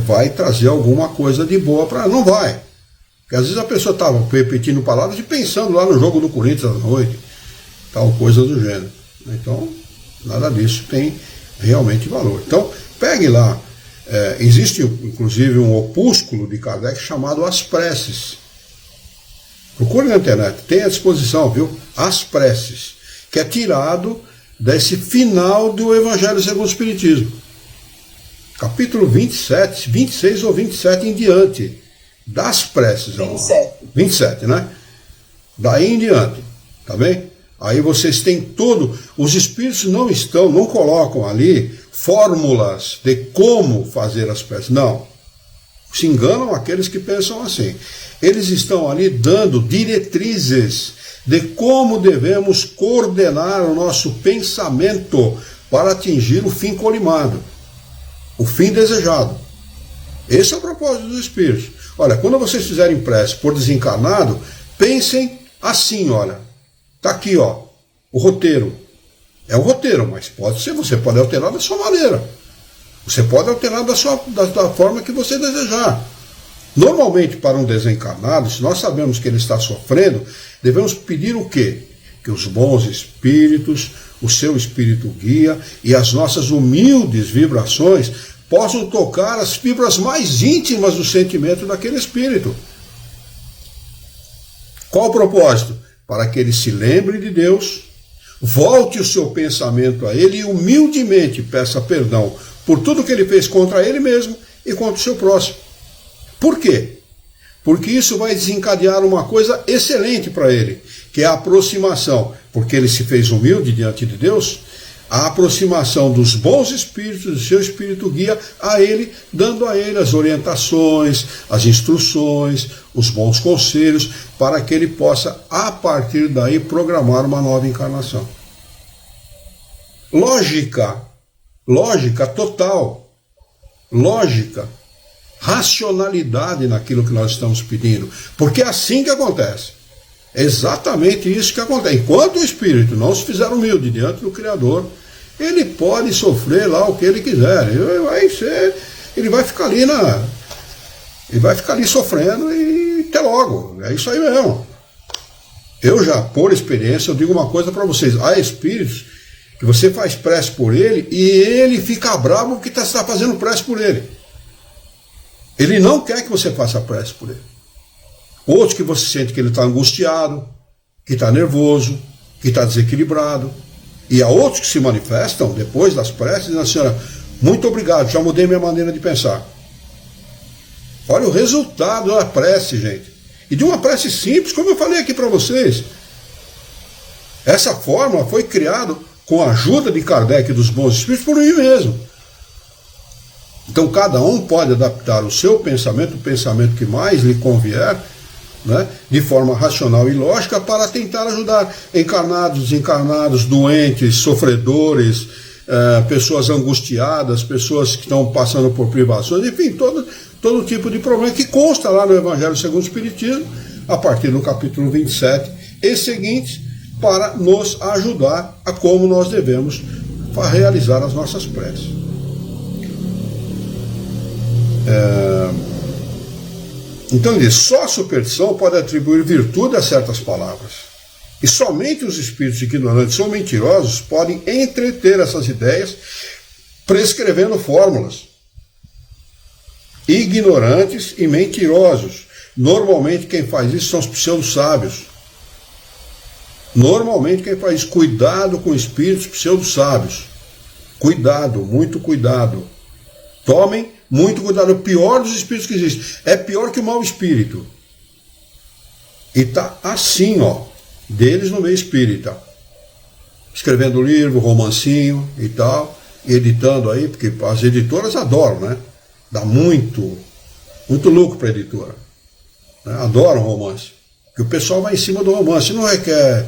Speaker 1: vai trazer alguma coisa de boa para ela. Não vai. Porque às vezes a pessoa estava repetindo palavras e pensando lá no jogo do Corinthians à noite, tal coisa do gênero. Então, nada disso tem realmente valor. Então, pegue lá. Existe inclusive um opúsculo de Kardec chamado As Preces. Procure na internet, tem à disposição, viu? As Preces, que é tirado desse final do Evangelho segundo o Espiritismo. Capítulo 27, 26 ou 27 em diante, das preces. 27, né? Daí em diante, tá bem? Aí vocês têm os espíritos não colocam ali fórmulas de como fazer as preces. Não. Se enganam aqueles que pensam assim. Eles estão ali dando diretrizes de como devemos coordenar o nosso pensamento para atingir o fim colimado, o fim desejado. Esse é o propósito dos espíritos. Olha, quando vocês fizerem prece por desencarnado, pensem assim, olha. Está aqui, ó, o roteiro. É o roteiro, mas você pode alterar da sua maneira. Você pode alterar da forma que você desejar. Normalmente, para um desencarnado, se nós sabemos que ele está sofrendo, devemos pedir o quê? Que os bons espíritos, o seu espírito guia e as nossas humildes vibrações possam tocar as fibras mais íntimas do sentimento daquele espírito. Qual o propósito? Para que ele se lembre de Deus, volte o seu pensamento a ele e humildemente peça perdão por tudo que ele fez contra ele mesmo e contra o seu próximo. Por quê? Porque isso vai desencadear uma coisa excelente para ele, que é a aproximação, porque ele se fez humilde diante de Deus, a aproximação dos bons espíritos, do seu espírito guia, a ele, dando a ele as orientações, as instruções, os bons conselhos, para que ele possa, a partir daí, programar uma nova encarnação. Lógica total, lógica, racionalidade naquilo que nós estamos pedindo, porque é assim que acontece. É exatamente isso que acontece. Enquanto o espírito não se fizer humilde diante do Criador, ele pode sofrer lá o que ele quiser. Ele vai ficar ali sofrendo e até logo. É isso aí mesmo. Eu já, por experiência, eu digo uma coisa para vocês. Há espíritos que você faz prece por ele e ele fica bravo porque você está fazendo prece por ele. Ele não quer que você faça prece por ele. Outros que você sente que ele está angustiado, que está nervoso, que está desequilibrado. E há outros que se manifestam depois das preces, dizendo assim, senhora, muito obrigado, já mudei minha maneira de pensar. Olha o resultado da prece, gente. E de uma prece simples, como eu falei aqui para vocês. Essa fórmula foi criada com a ajuda de Kardec e dos bons espíritos por mim mesmo. Então cada um pode adaptar o seu pensamento, o pensamento que mais lhe convier, né, de forma racional e lógica, para tentar ajudar encarnados, desencarnados, doentes, sofredores, pessoas angustiadas, pessoas que estão passando por privações, enfim, todo tipo de problema que consta lá no Evangelho segundo o Espiritismo, a partir do capítulo 27 e seguintes, para nos ajudar a como nós devemos realizar as nossas preces. Então ele diz, só a superstição pode atribuir virtude a certas palavras. E somente os espíritos ignorantes ou mentirosos podem entreter essas ideias prescrevendo fórmulas. Ignorantes e mentirosos. Normalmente quem faz isso são os pseudo-sábios. Normalmente quem faz isso, cuidado com espíritos pseudo-sábios. Cuidado, muito cuidado. Tomem muito cuidado. O pior dos espíritos que existe. É pior que o mau espírito. E tá assim, ó, deles no meio espírita. Escrevendo livro, romancinho e tal, editando aí, porque as editoras adoram, né? Dá muito lucro para a editora. Né? Adoram romance. Porque o pessoal vai em cima do romance. Não requer,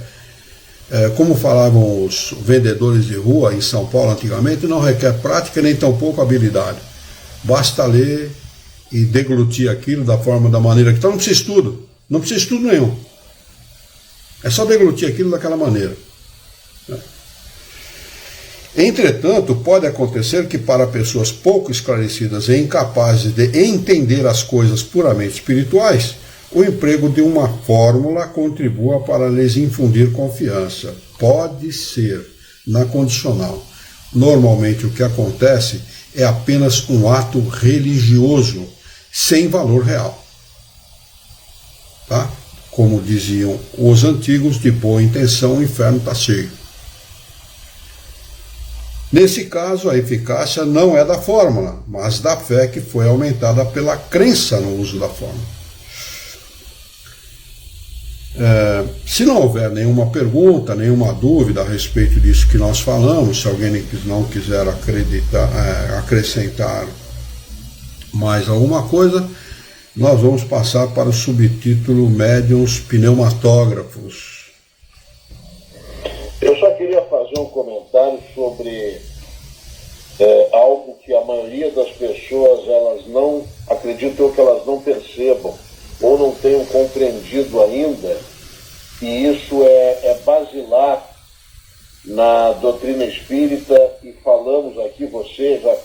Speaker 1: como falavam os vendedores de rua em São Paulo antigamente, não requer prática nem tampouco habilidade. Basta ler e deglutir aquilo da maneira que está. Não precisa estudo. Não precisa estudo nenhum. É só deglutir aquilo daquela maneira. Entretanto, pode acontecer que para pessoas pouco esclarecidas e incapazes de entender as coisas puramente espirituais, o emprego de uma fórmula contribua para lhes infundir confiança. Pode ser, na condicional. Normalmente o que acontece é apenas um ato religioso, sem valor real. Tá? Como diziam os antigos, de boa intenção o inferno está cheio. Nesse caso, a eficácia não é da fórmula, mas da fé que foi aumentada pela crença no uso da fórmula. Se não houver nenhuma pergunta, nenhuma dúvida a respeito disso que nós falamos, se alguém não quiser acrescentar mais alguma coisa, nós vamos passar para o subtítulo Médiuns Pneumatógrafos.
Speaker 2: Eu só queria fazer um comentário sobre algo que a maioria das pessoas, elas não acreditam, que elas não percebam ou não tenham compreendido ainda, e isso é basilar na doutrina espírita, e falamos aqui, você já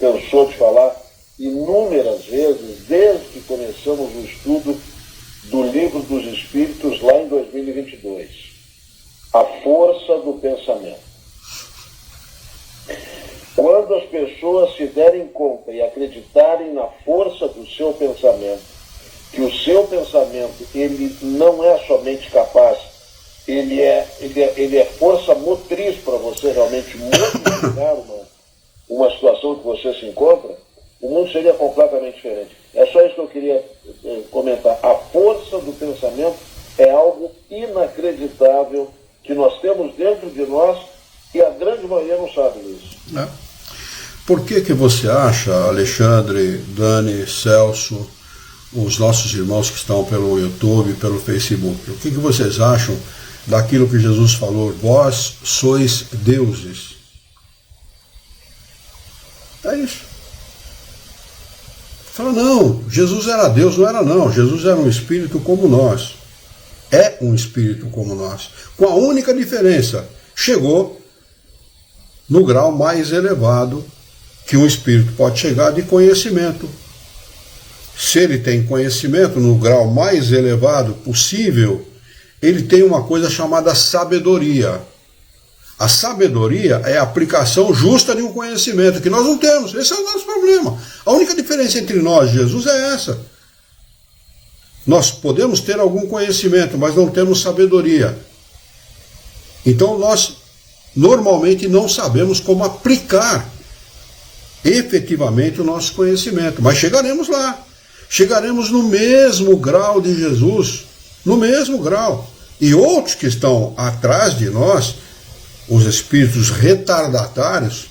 Speaker 2: cansou de falar inúmeras vezes, desde que começamos o estudo do Livro dos Espíritos lá em 2022. A força do pensamento. Quando as pessoas se derem conta e acreditarem na força do seu pensamento, que o seu pensamento, ele não é somente capaz, ele é força motriz para você realmente modificar uma situação que você se encontra, o mundo seria completamente diferente. É só isso que eu queria comentar. A força do pensamento é algo inacreditável que nós temos dentro de nós e a grande maioria não sabe disso.
Speaker 1: Por que você acha, Alexandre, Dani, Celso, os nossos irmãos que estão pelo YouTube, pelo Facebook, o que vocês acham daquilo que Jesus falou? Vós sois deuses. É isso. Fala, não, Jesus era Deus, não era não. Jesus era um espírito como nós. É um espírito como nós. Com a única diferença, chegou no grau mais elevado que um espírito pode chegar de conhecimento. Se ele tem conhecimento no grau mais elevado possível, ele tem uma coisa chamada sabedoria. A sabedoria é a aplicação justa de um conhecimento que nós não temos. Esse é o nosso problema. A única diferença entre nós e Jesus é essa. Nós podemos ter algum conhecimento, mas não temos sabedoria. Então nós normalmente não sabemos como aplicar efetivamente o nosso conhecimento. Mas chegaremos lá. Chegaremos no mesmo grau de Jesus. No mesmo grau. E outros que estão atrás de nós, os espíritos retardatários,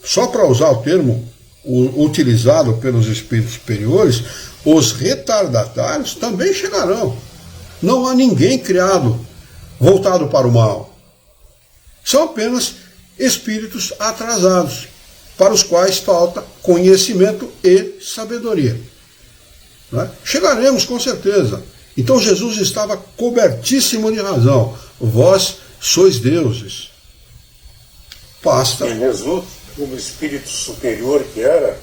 Speaker 1: só para usar o termo utilizado pelos espíritos superiores, os retardatários também chegarão. Não há ninguém criado voltado para o mal. São apenas espíritos atrasados, para os quais falta conhecimento e sabedoria. Não é? Chegaremos com certeza. Então Jesus estava cobertíssimo de razão. Vós sois deuses. Basta.
Speaker 4: E Jesus, como espírito superior que era,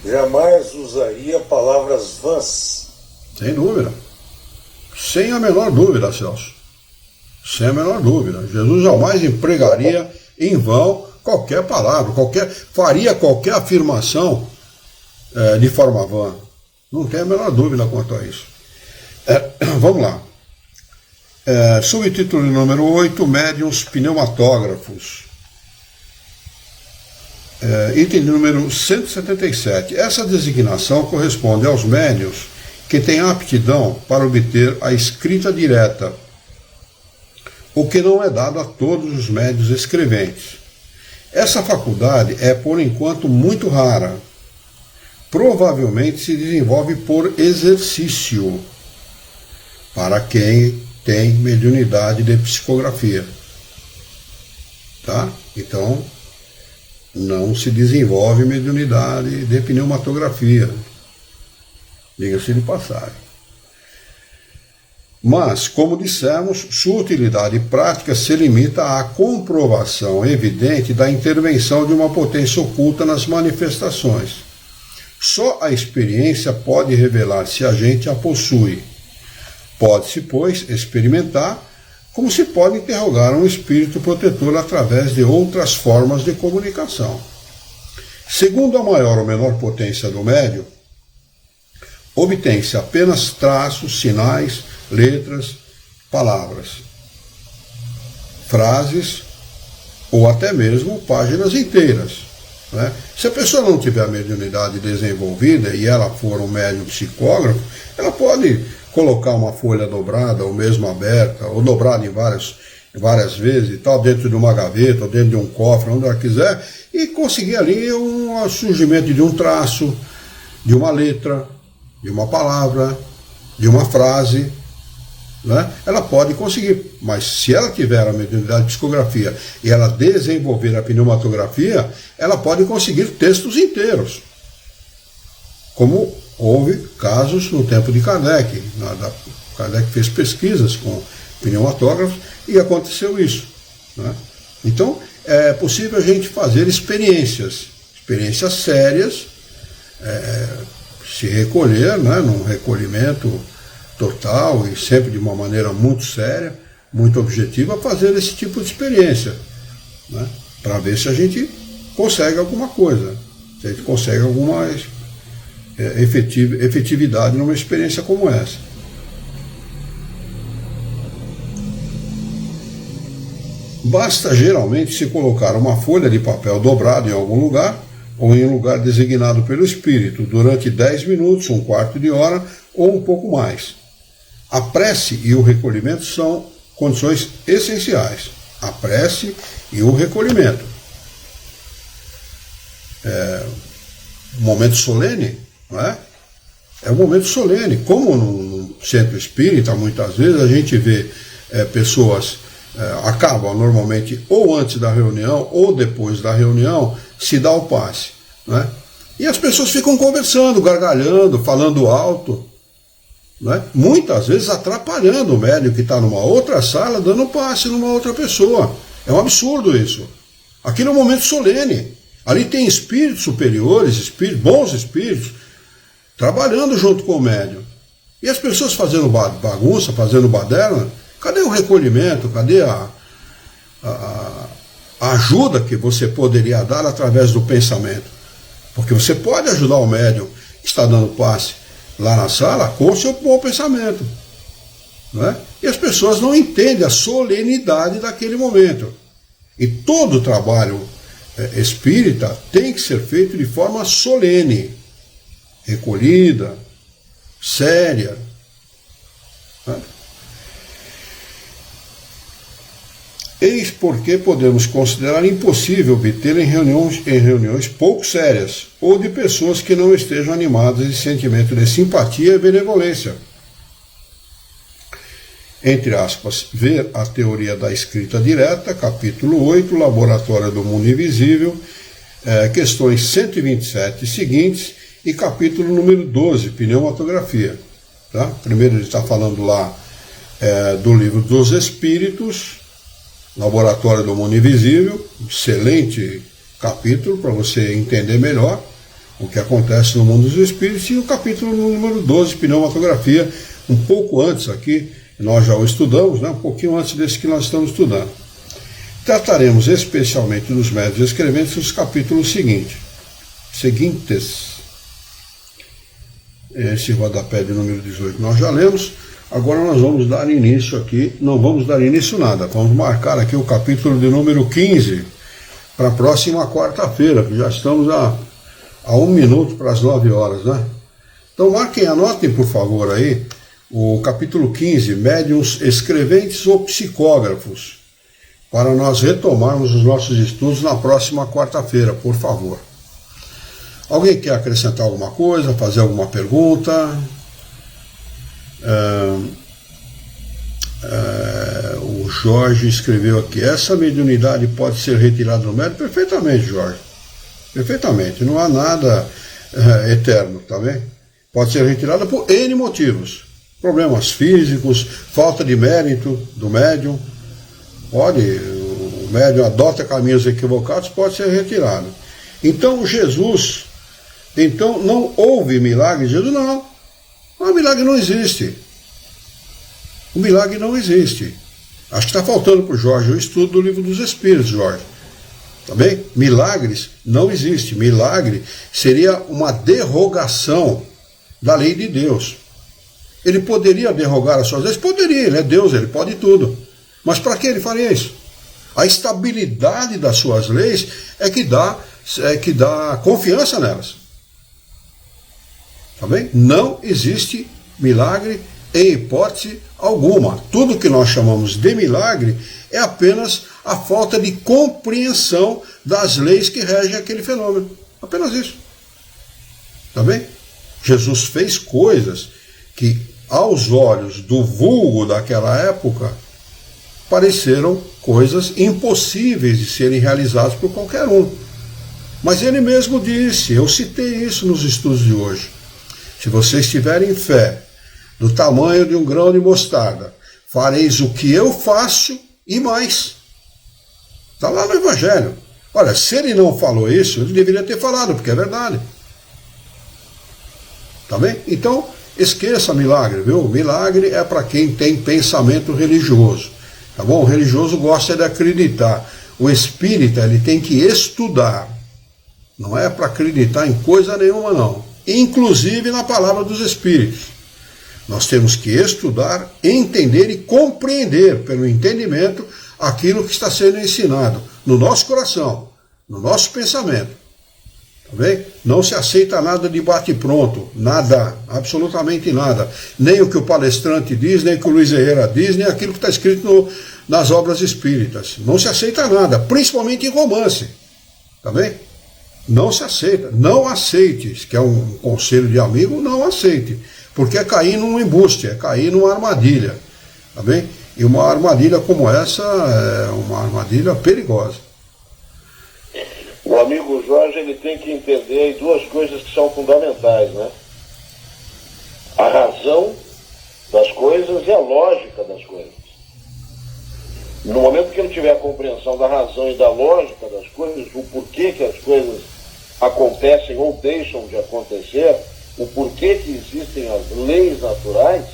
Speaker 4: jamais usaria palavras vãs.
Speaker 1: Sem dúvida. Sem a menor dúvida, Celso. Sem a menor dúvida. Jesus jamais empregaria em vão qualquer palavra, faria qualquer afirmação de forma vã. Não tem a menor dúvida quanto a isso. Vamos lá. Subtítulo número 8, médiuns pneumatógrafos. Item número 177. Essa designação corresponde aos médiuns que têm aptidão para obter a escrita direta, o que não é dado a todos os médiuns escreventes. Essa faculdade é, por enquanto, muito rara. Provavelmente se desenvolve por exercício, para quem tem mediunidade de psicografia. Tá? Então, não se desenvolve mediunidade de pneumatografia, diga-se de passagem. Mas, como dissemos, sua utilidade prática se limita à comprovação evidente da intervenção de uma potência oculta nas manifestações. Só a experiência pode revelar se a gente a possui. Pode-se, pois, experimentar, como se pode interrogar um espírito protetor através de outras formas de comunicação. Segundo a maior ou menor potência do médium, obtém-se apenas traços, sinais, letras, palavras, frases ou até mesmo páginas inteiras. Né? Se a pessoa não tiver a mediunidade desenvolvida e ela for um médium psicógrafo, ela pode colocar uma folha dobrada ou mesmo aberta, ou dobrada em várias vezes e tal, dentro de uma gaveta ou dentro de um cofre, onde ela quiser, e conseguir ali um surgimento de um traço, de uma letra, de uma palavra, de uma frase. Né? Ela pode conseguir, mas se ela tiver a mediunidade de psicografia e ela desenvolver a pneumatografia, ela pode conseguir textos inteiros, como houve casos no tempo de Kardec. Kardec fez pesquisas com pneumatógrafos e aconteceu isso. Né? Então, é possível a gente fazer experiências sérias, se recolher, né, num recolhimento total e sempre de uma maneira muito séria, muito objetiva, fazer esse tipo de experiência, né, para ver se a gente consegue alguma coisa, se a gente consegue alguma efetividade numa experiência como essa. Basta geralmente se colocar uma folha de papel dobrada em algum lugar, ou em um lugar designado pelo espírito, durante 10 minutos, um quarto de hora, ou um pouco mais. A prece e o recolhimento são condições essenciais. A prece e o recolhimento. Um momento solene, não é? É um momento solene. Como no centro espírita, muitas vezes, a gente vê pessoas acabam normalmente ou antes da reunião ou depois da reunião, se dá o passe. Né? E as pessoas ficam conversando, gargalhando, falando alto, né? Muitas vezes atrapalhando o médium que está numa outra sala, dando passe numa outra pessoa. É um absurdo isso. Aquilo é um momento solene. Ali tem espíritos superiores, bons espíritos, trabalhando junto com o médium. E as pessoas fazendo bagunça, fazendo baderna. Cadê o recolhimento? Cadê a ajuda que você poderia dar através do pensamento? Porque você pode ajudar o médium que está dando passe lá na sala com o seu bom pensamento. Não é? E as pessoas não entendem a solenidade daquele momento. E todo o trabalho espírita tem que ser feito de forma solene, recolhida, séria. Não é? Eis porque podemos considerar impossível obter em reuniões pouco sérias, ou de pessoas que não estejam animadas de sentimento de simpatia e benevolência. Entre aspas, ver a teoria da escrita direta, capítulo 8, Laboratório do Mundo Invisível, questões 127 seguintes, e capítulo número 12, Pneumatografia. Tá? Primeiro ele está falando lá do livro dos Espíritos, Laboratório do Mundo Invisível, excelente capítulo para você entender melhor, o que acontece no mundo dos espíritos, e o capítulo número 12, pneumatografia, um pouco antes aqui, nós já o estudamos, né, um pouquinho antes desse que nós estamos estudando. Trataremos especialmente dos médiuns escreventes nos capítulos seguintes. Esse rodapé de número 18 nós já lemos. Agora nós vamos dar início aqui, não vamos dar início nada, vamos marcar aqui o capítulo de número 15 para a próxima quarta-feira, que já estamos a 1 minuto para as 9 horas, né? Então marquem, anotem por favor aí, o capítulo 15, médiuns escreventes ou psicógrafos, para nós retomarmos os nossos estudos na próxima quarta-feira, por favor. Alguém quer acrescentar alguma coisa, fazer alguma pergunta? O Jorge escreveu aqui, essa mediunidade pode ser retirada do médium? Perfeitamente, Jorge. Perfeitamente. Não há nada eterno, tá bem? Pode ser retirada por N motivos. Problemas físicos, falta de mérito do médium. O médium adota caminhos equivocados, pode ser retirado. Então, não houve milagre de Jesus? Não. O milagre não existe. O milagre não existe. Acho que está faltando para o Jorge o estudo do Livro dos Espíritos, Jorge. Tá bem? Milagres não existe. Milagre seria uma derrogação da lei de Deus. Ele poderia derrogar as suas leis? Poderia, ele é Deus, ele pode tudo. Mas para que ele faria isso? A estabilidade das suas leis é que dá confiança nelas. Tá bem? Não existe milagre em hipótese alguma. Tudo que nós chamamos de milagre é apenas a falta de compreensão das leis que regem aquele fenômeno. Apenas isso. Tá bem? Jesus fez coisas que, aos olhos do vulgo daquela época, pareceram coisas impossíveis de serem realizadas por qualquer um. Mas ele mesmo disse, eu citei isso nos estudos de hoje, se vocês tiverem fé do tamanho de um grão de mostarda, fareis o que eu faço e mais. Está lá no Evangelho. Olha, se ele não falou isso, ele deveria ter falado, porque é verdade. Tá bem? Então, esqueça milagre, viu? Milagre é para quem tem pensamento religioso. Tá bom? O religioso gosta de acreditar. O espírita, ele tem que estudar. Não é para acreditar em coisa nenhuma, não. Inclusive na palavra dos espíritos. Nós temos que estudar, entender e compreender, pelo entendimento, aquilo que está sendo ensinado no nosso coração, no nosso pensamento. Tá bem? Não se aceita nada de bate-pronto, nada, absolutamente nada. Nem o que o palestrante diz, nem o que o Luiz Herrera diz, nem aquilo que está escrito nas obras espíritas. Não se aceita nada, principalmente em romance. Tá bem? Não se aceita. Não aceite, que é um conselho de amigo, não aceite. Porque é cair num embuste, é cair numa armadilha. Tá bem? E uma armadilha como essa é uma armadilha perigosa.
Speaker 2: O amigo Jorge, ele tem que entender aí duas coisas que são fundamentais, né? A razão das coisas e a lógica das coisas. No momento que ele tiver a compreensão da razão e da lógica das coisas, o porquê que as coisas acontecem ou deixam de acontecer, o porquê que existem as leis naturais,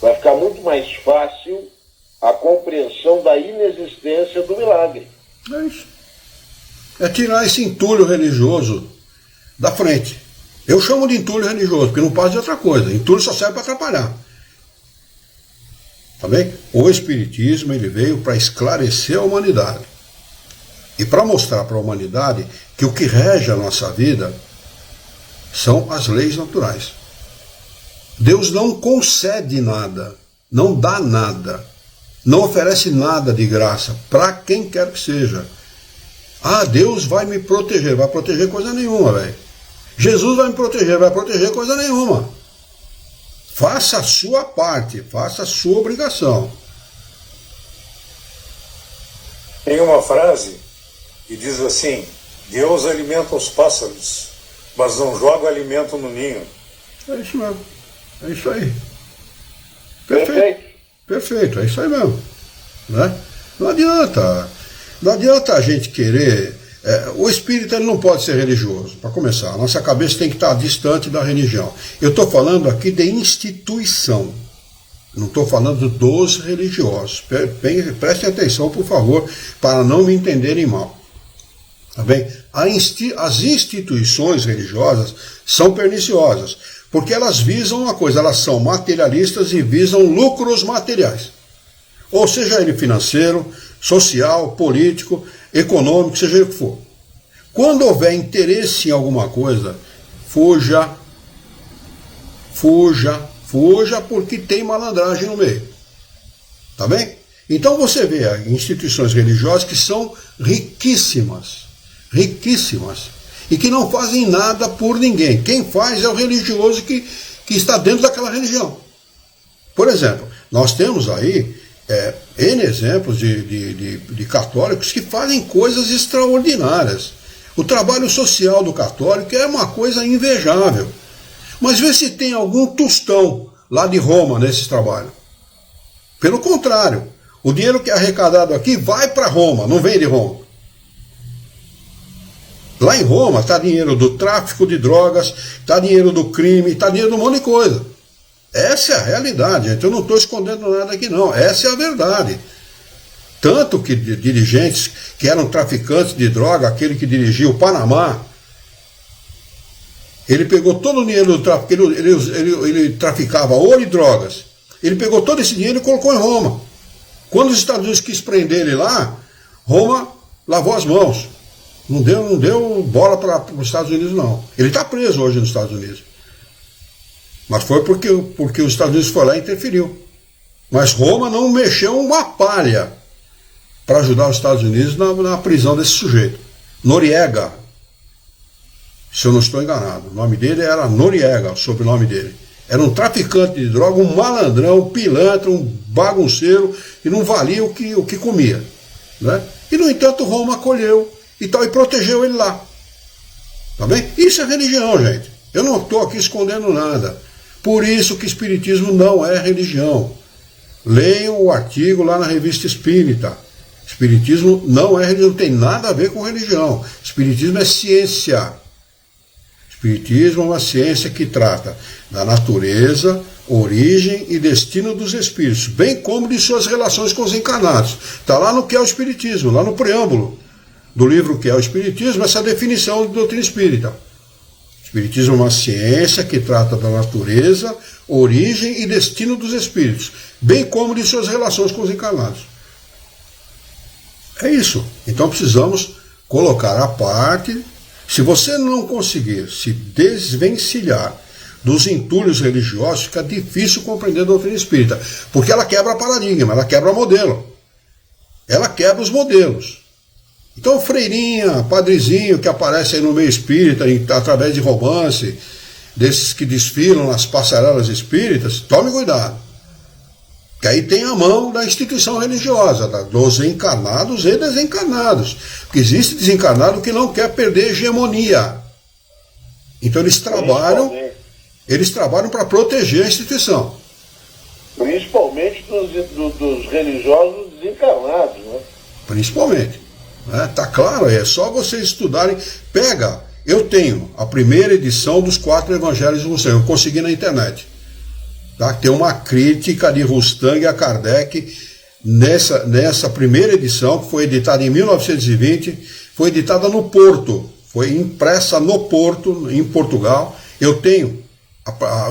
Speaker 2: vai ficar muito mais fácil a compreensão da inexistência do milagre.
Speaker 1: É isso. É tirar esse entulho religioso da frente. Eu chamo de entulho religioso, porque não passa de outra coisa. Entulho só serve para atrapalhar. Tá bem? O Espiritismo, ele veio para esclarecer a humanidade. E para mostrar para a humanidade que o que rege a nossa vida são as leis naturais. Deus não concede nada, não dá nada, não oferece nada de graça para quem quer que seja. Ah, Deus vai me proteger. Vai proteger coisa nenhuma, velho. Jesus vai me proteger. Vai proteger coisa nenhuma. Faça a sua parte. Faça a sua obrigação.
Speaker 4: Tem uma frase que diz assim: Deus alimenta os pássaros, mas não joga alimento no ninho.
Speaker 1: É isso mesmo. É isso aí. Perfeito. Perfeito. É isso aí mesmo. Né? Não adianta a gente querer O espírita ele não pode ser religioso, para começar. A nossa cabeça tem que estar distante da religião. Eu estou falando aqui de instituição. Não estou falando dos religiosos. Prestem atenção, por favor, para não me entenderem mal. Tá bem? As instituições religiosas são perniciosas, porque elas visam uma coisa, elas são materialistas e visam lucros materiais. Ou seja ele financeiro, social, político, econômico, seja ele o que for. Quando houver interesse em alguma coisa, fuja, porque tem malandragem no meio. Tá bem? Então você vê instituições religiosas que são riquíssimas, e que não fazem nada por ninguém. Quem faz é o religioso que está dentro daquela religião. Por exemplo, nós temos aí N exemplos de católicos que fazem coisas extraordinárias. O trabalho social do católico é uma coisa invejável. Mas vê se tem algum tostão lá de Roma nesse trabalho. Pelo contrário, o dinheiro que é arrecadado aqui vai para Roma, não vem de Roma. Lá em Roma está dinheiro do tráfico de drogas, está dinheiro do crime, está dinheiro de um monte de coisa. Essa é a realidade, gente. Eu não estou escondendo nada aqui não, essa é a verdade. Tanto que dirigentes que eram traficantes de droga, aquele que dirigia o Panamá, ele pegou todo o dinheiro do tráfico, ele traficava ouro e drogas. Ele pegou todo esse dinheiro e colocou em Roma. Quando os Estados Unidos quis prender ele lá, Roma lavou as mãos. Não deu bola para os Estados Unidos, não. Ele está preso hoje nos Estados Unidos. Mas foi porque os Estados Unidos foi lá e interferiu. Mas Roma não mexeu uma palha para ajudar os Estados Unidos na prisão desse sujeito. Noriega. Se eu não estou enganado. O nome dele era Noriega, o sobrenome dele. Era um traficante de droga, um malandrão, um pilantra, um bagunceiro, e não valia o que comia. Né? E, no entanto, Roma acolheu e protegeu ele lá. Tá bem? Isso é religião, gente. Eu não estou aqui escondendo nada. Por isso que Espiritismo não é religião. Leiam o artigo lá na Revista Espírita. Espiritismo não é religião, não tem nada a ver com religião. Espiritismo é ciência. Espiritismo é uma ciência que trata da natureza, origem e destino dos espíritos, bem como de suas relações com os encarnados. Está lá no que é o Espiritismo, lá no preâmbulo do livro que é o Espiritismo, essa definição de doutrina espírita. Espiritismo é uma ciência que trata da natureza, origem e destino dos espíritos, bem como de suas relações com os encarnados. É isso. Então precisamos colocar à parte. Se você não conseguir se desvencilhar dos entulhos religiosos, fica difícil compreender a doutrina espírita, porque ela quebra paradigma, ela quebra modelo, ela quebra os modelos. Então, freirinha, padrezinho que aparece aí no meio espírita, através de romance, desses que desfilam nas passarelas espíritas, tome cuidado. Que aí tem a mão da instituição religiosa, dos encarnados e desencarnados. Porque existe desencarnado que não quer perder hegemonia. Então eles trabalham para proteger a instituição.
Speaker 2: Principalmente dos religiosos desencarnados, né?
Speaker 1: Principalmente. Tá claro, é só vocês estudarem. Eu tenho a primeira edição dos 4 Evangelhos do Senhor, eu consegui na internet. Tá? Tem uma crítica de Rustang a Kardec nessa primeira edição, que foi editada em 1920, foi editada no Porto, foi impressa no Porto, em Portugal. Eu tenho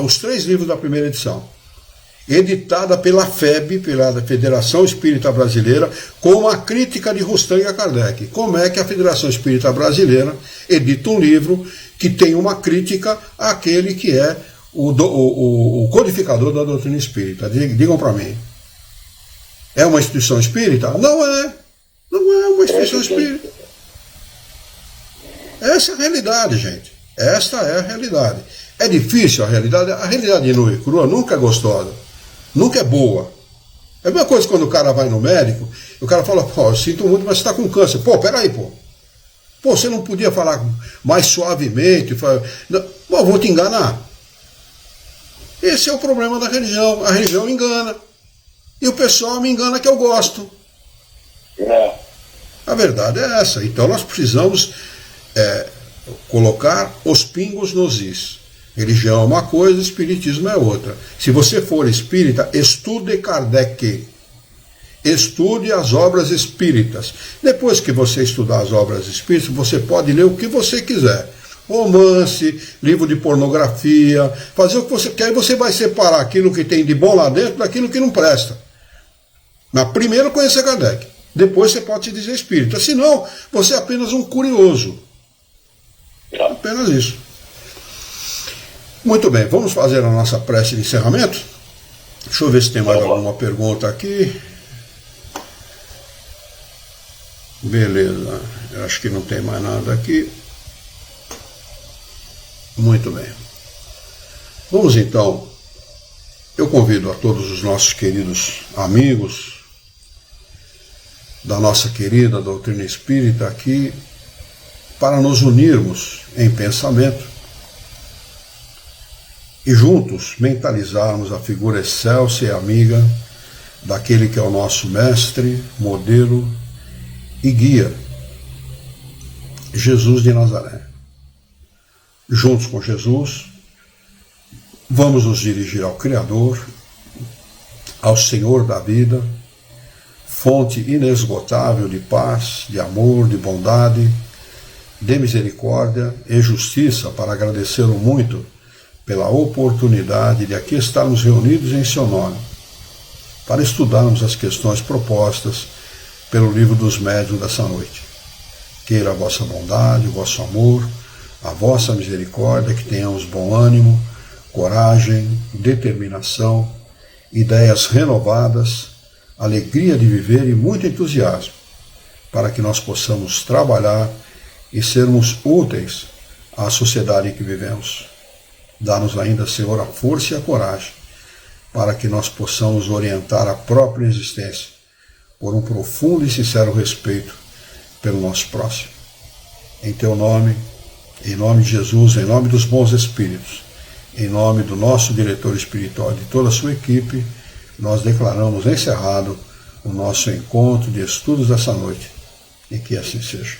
Speaker 1: os 3 livros da primeira edição, editada pela FEB, pela Federação Espírita Brasileira, com uma crítica de Rustang a Kardec. Como é que a Federação Espírita Brasileira edita um livro que tem uma crítica àquele que é o codificador da doutrina espírita? Digam para mim. É uma instituição espírita? Não é. Não é uma instituição espírita. Essa é a realidade, gente. Esta é a realidade. É difícil a realidade? A realidade nua e crua nunca é gostosa. Nunca é boa. É a mesma coisa quando o cara vai no médico, e o cara fala, eu sinto muito, mas você está com câncer. Peraí, você não podia falar mais suavemente? Não, vou te enganar. Esse é o problema da religião. A religião me engana. E o pessoal me engana que eu gosto. A verdade é essa. Então nós precisamos colocar os pingos nos is. Religião é uma coisa, espiritismo é outra. Se você for espírita, estude Kardec. Estude as obras espíritas. Depois que você estudar as obras espíritas, você pode ler o que você quiser. Romance, livro de pornografia, fazer o que você quer, e você vai separar aquilo que tem de bom lá dentro daquilo que não presta. Mas primeiro conhecer Kardec. Depois você pode se dizer espírita. Senão, você é apenas um curioso. Apenas isso. Muito bem, vamos fazer a nossa prece de encerramento? Deixa eu ver se tem mais alguma pergunta aqui. Beleza, eu acho que não tem mais nada aqui. Muito bem. Vamos então, eu convido a todos os nossos queridos amigos da nossa querida doutrina espírita aqui para nos unirmos em pensamento e juntos mentalizarmos a figura excelsa e amiga daquele que é o nosso mestre, modelo e guia, Jesus de Nazaré. Juntos com Jesus, vamos nos dirigir ao Criador, ao Senhor da vida, fonte inesgotável de paz, de amor, de bondade, de misericórdia e justiça, para agradecê-lo muito pela oportunidade de aqui estarmos reunidos em seu nome, para estudarmos as questões propostas pelo livro dos médiuns dessa noite. Queira a vossa bondade, o vosso amor, a vossa misericórdia, que tenhamos bom ânimo, coragem, determinação, ideias renovadas, alegria de viver e muito entusiasmo, para que nós possamos trabalhar e sermos úteis à sociedade em que vivemos. Dá-nos ainda, Senhor, a força e a coragem, para que nós possamos orientar a própria existência por um profundo e sincero respeito pelo nosso próximo. Em teu nome, em nome de Jesus, em nome dos bons espíritos, em nome do nosso diretor espiritual e de toda a sua equipe, nós declaramos encerrado o nosso encontro de estudos dessa noite, e que assim seja.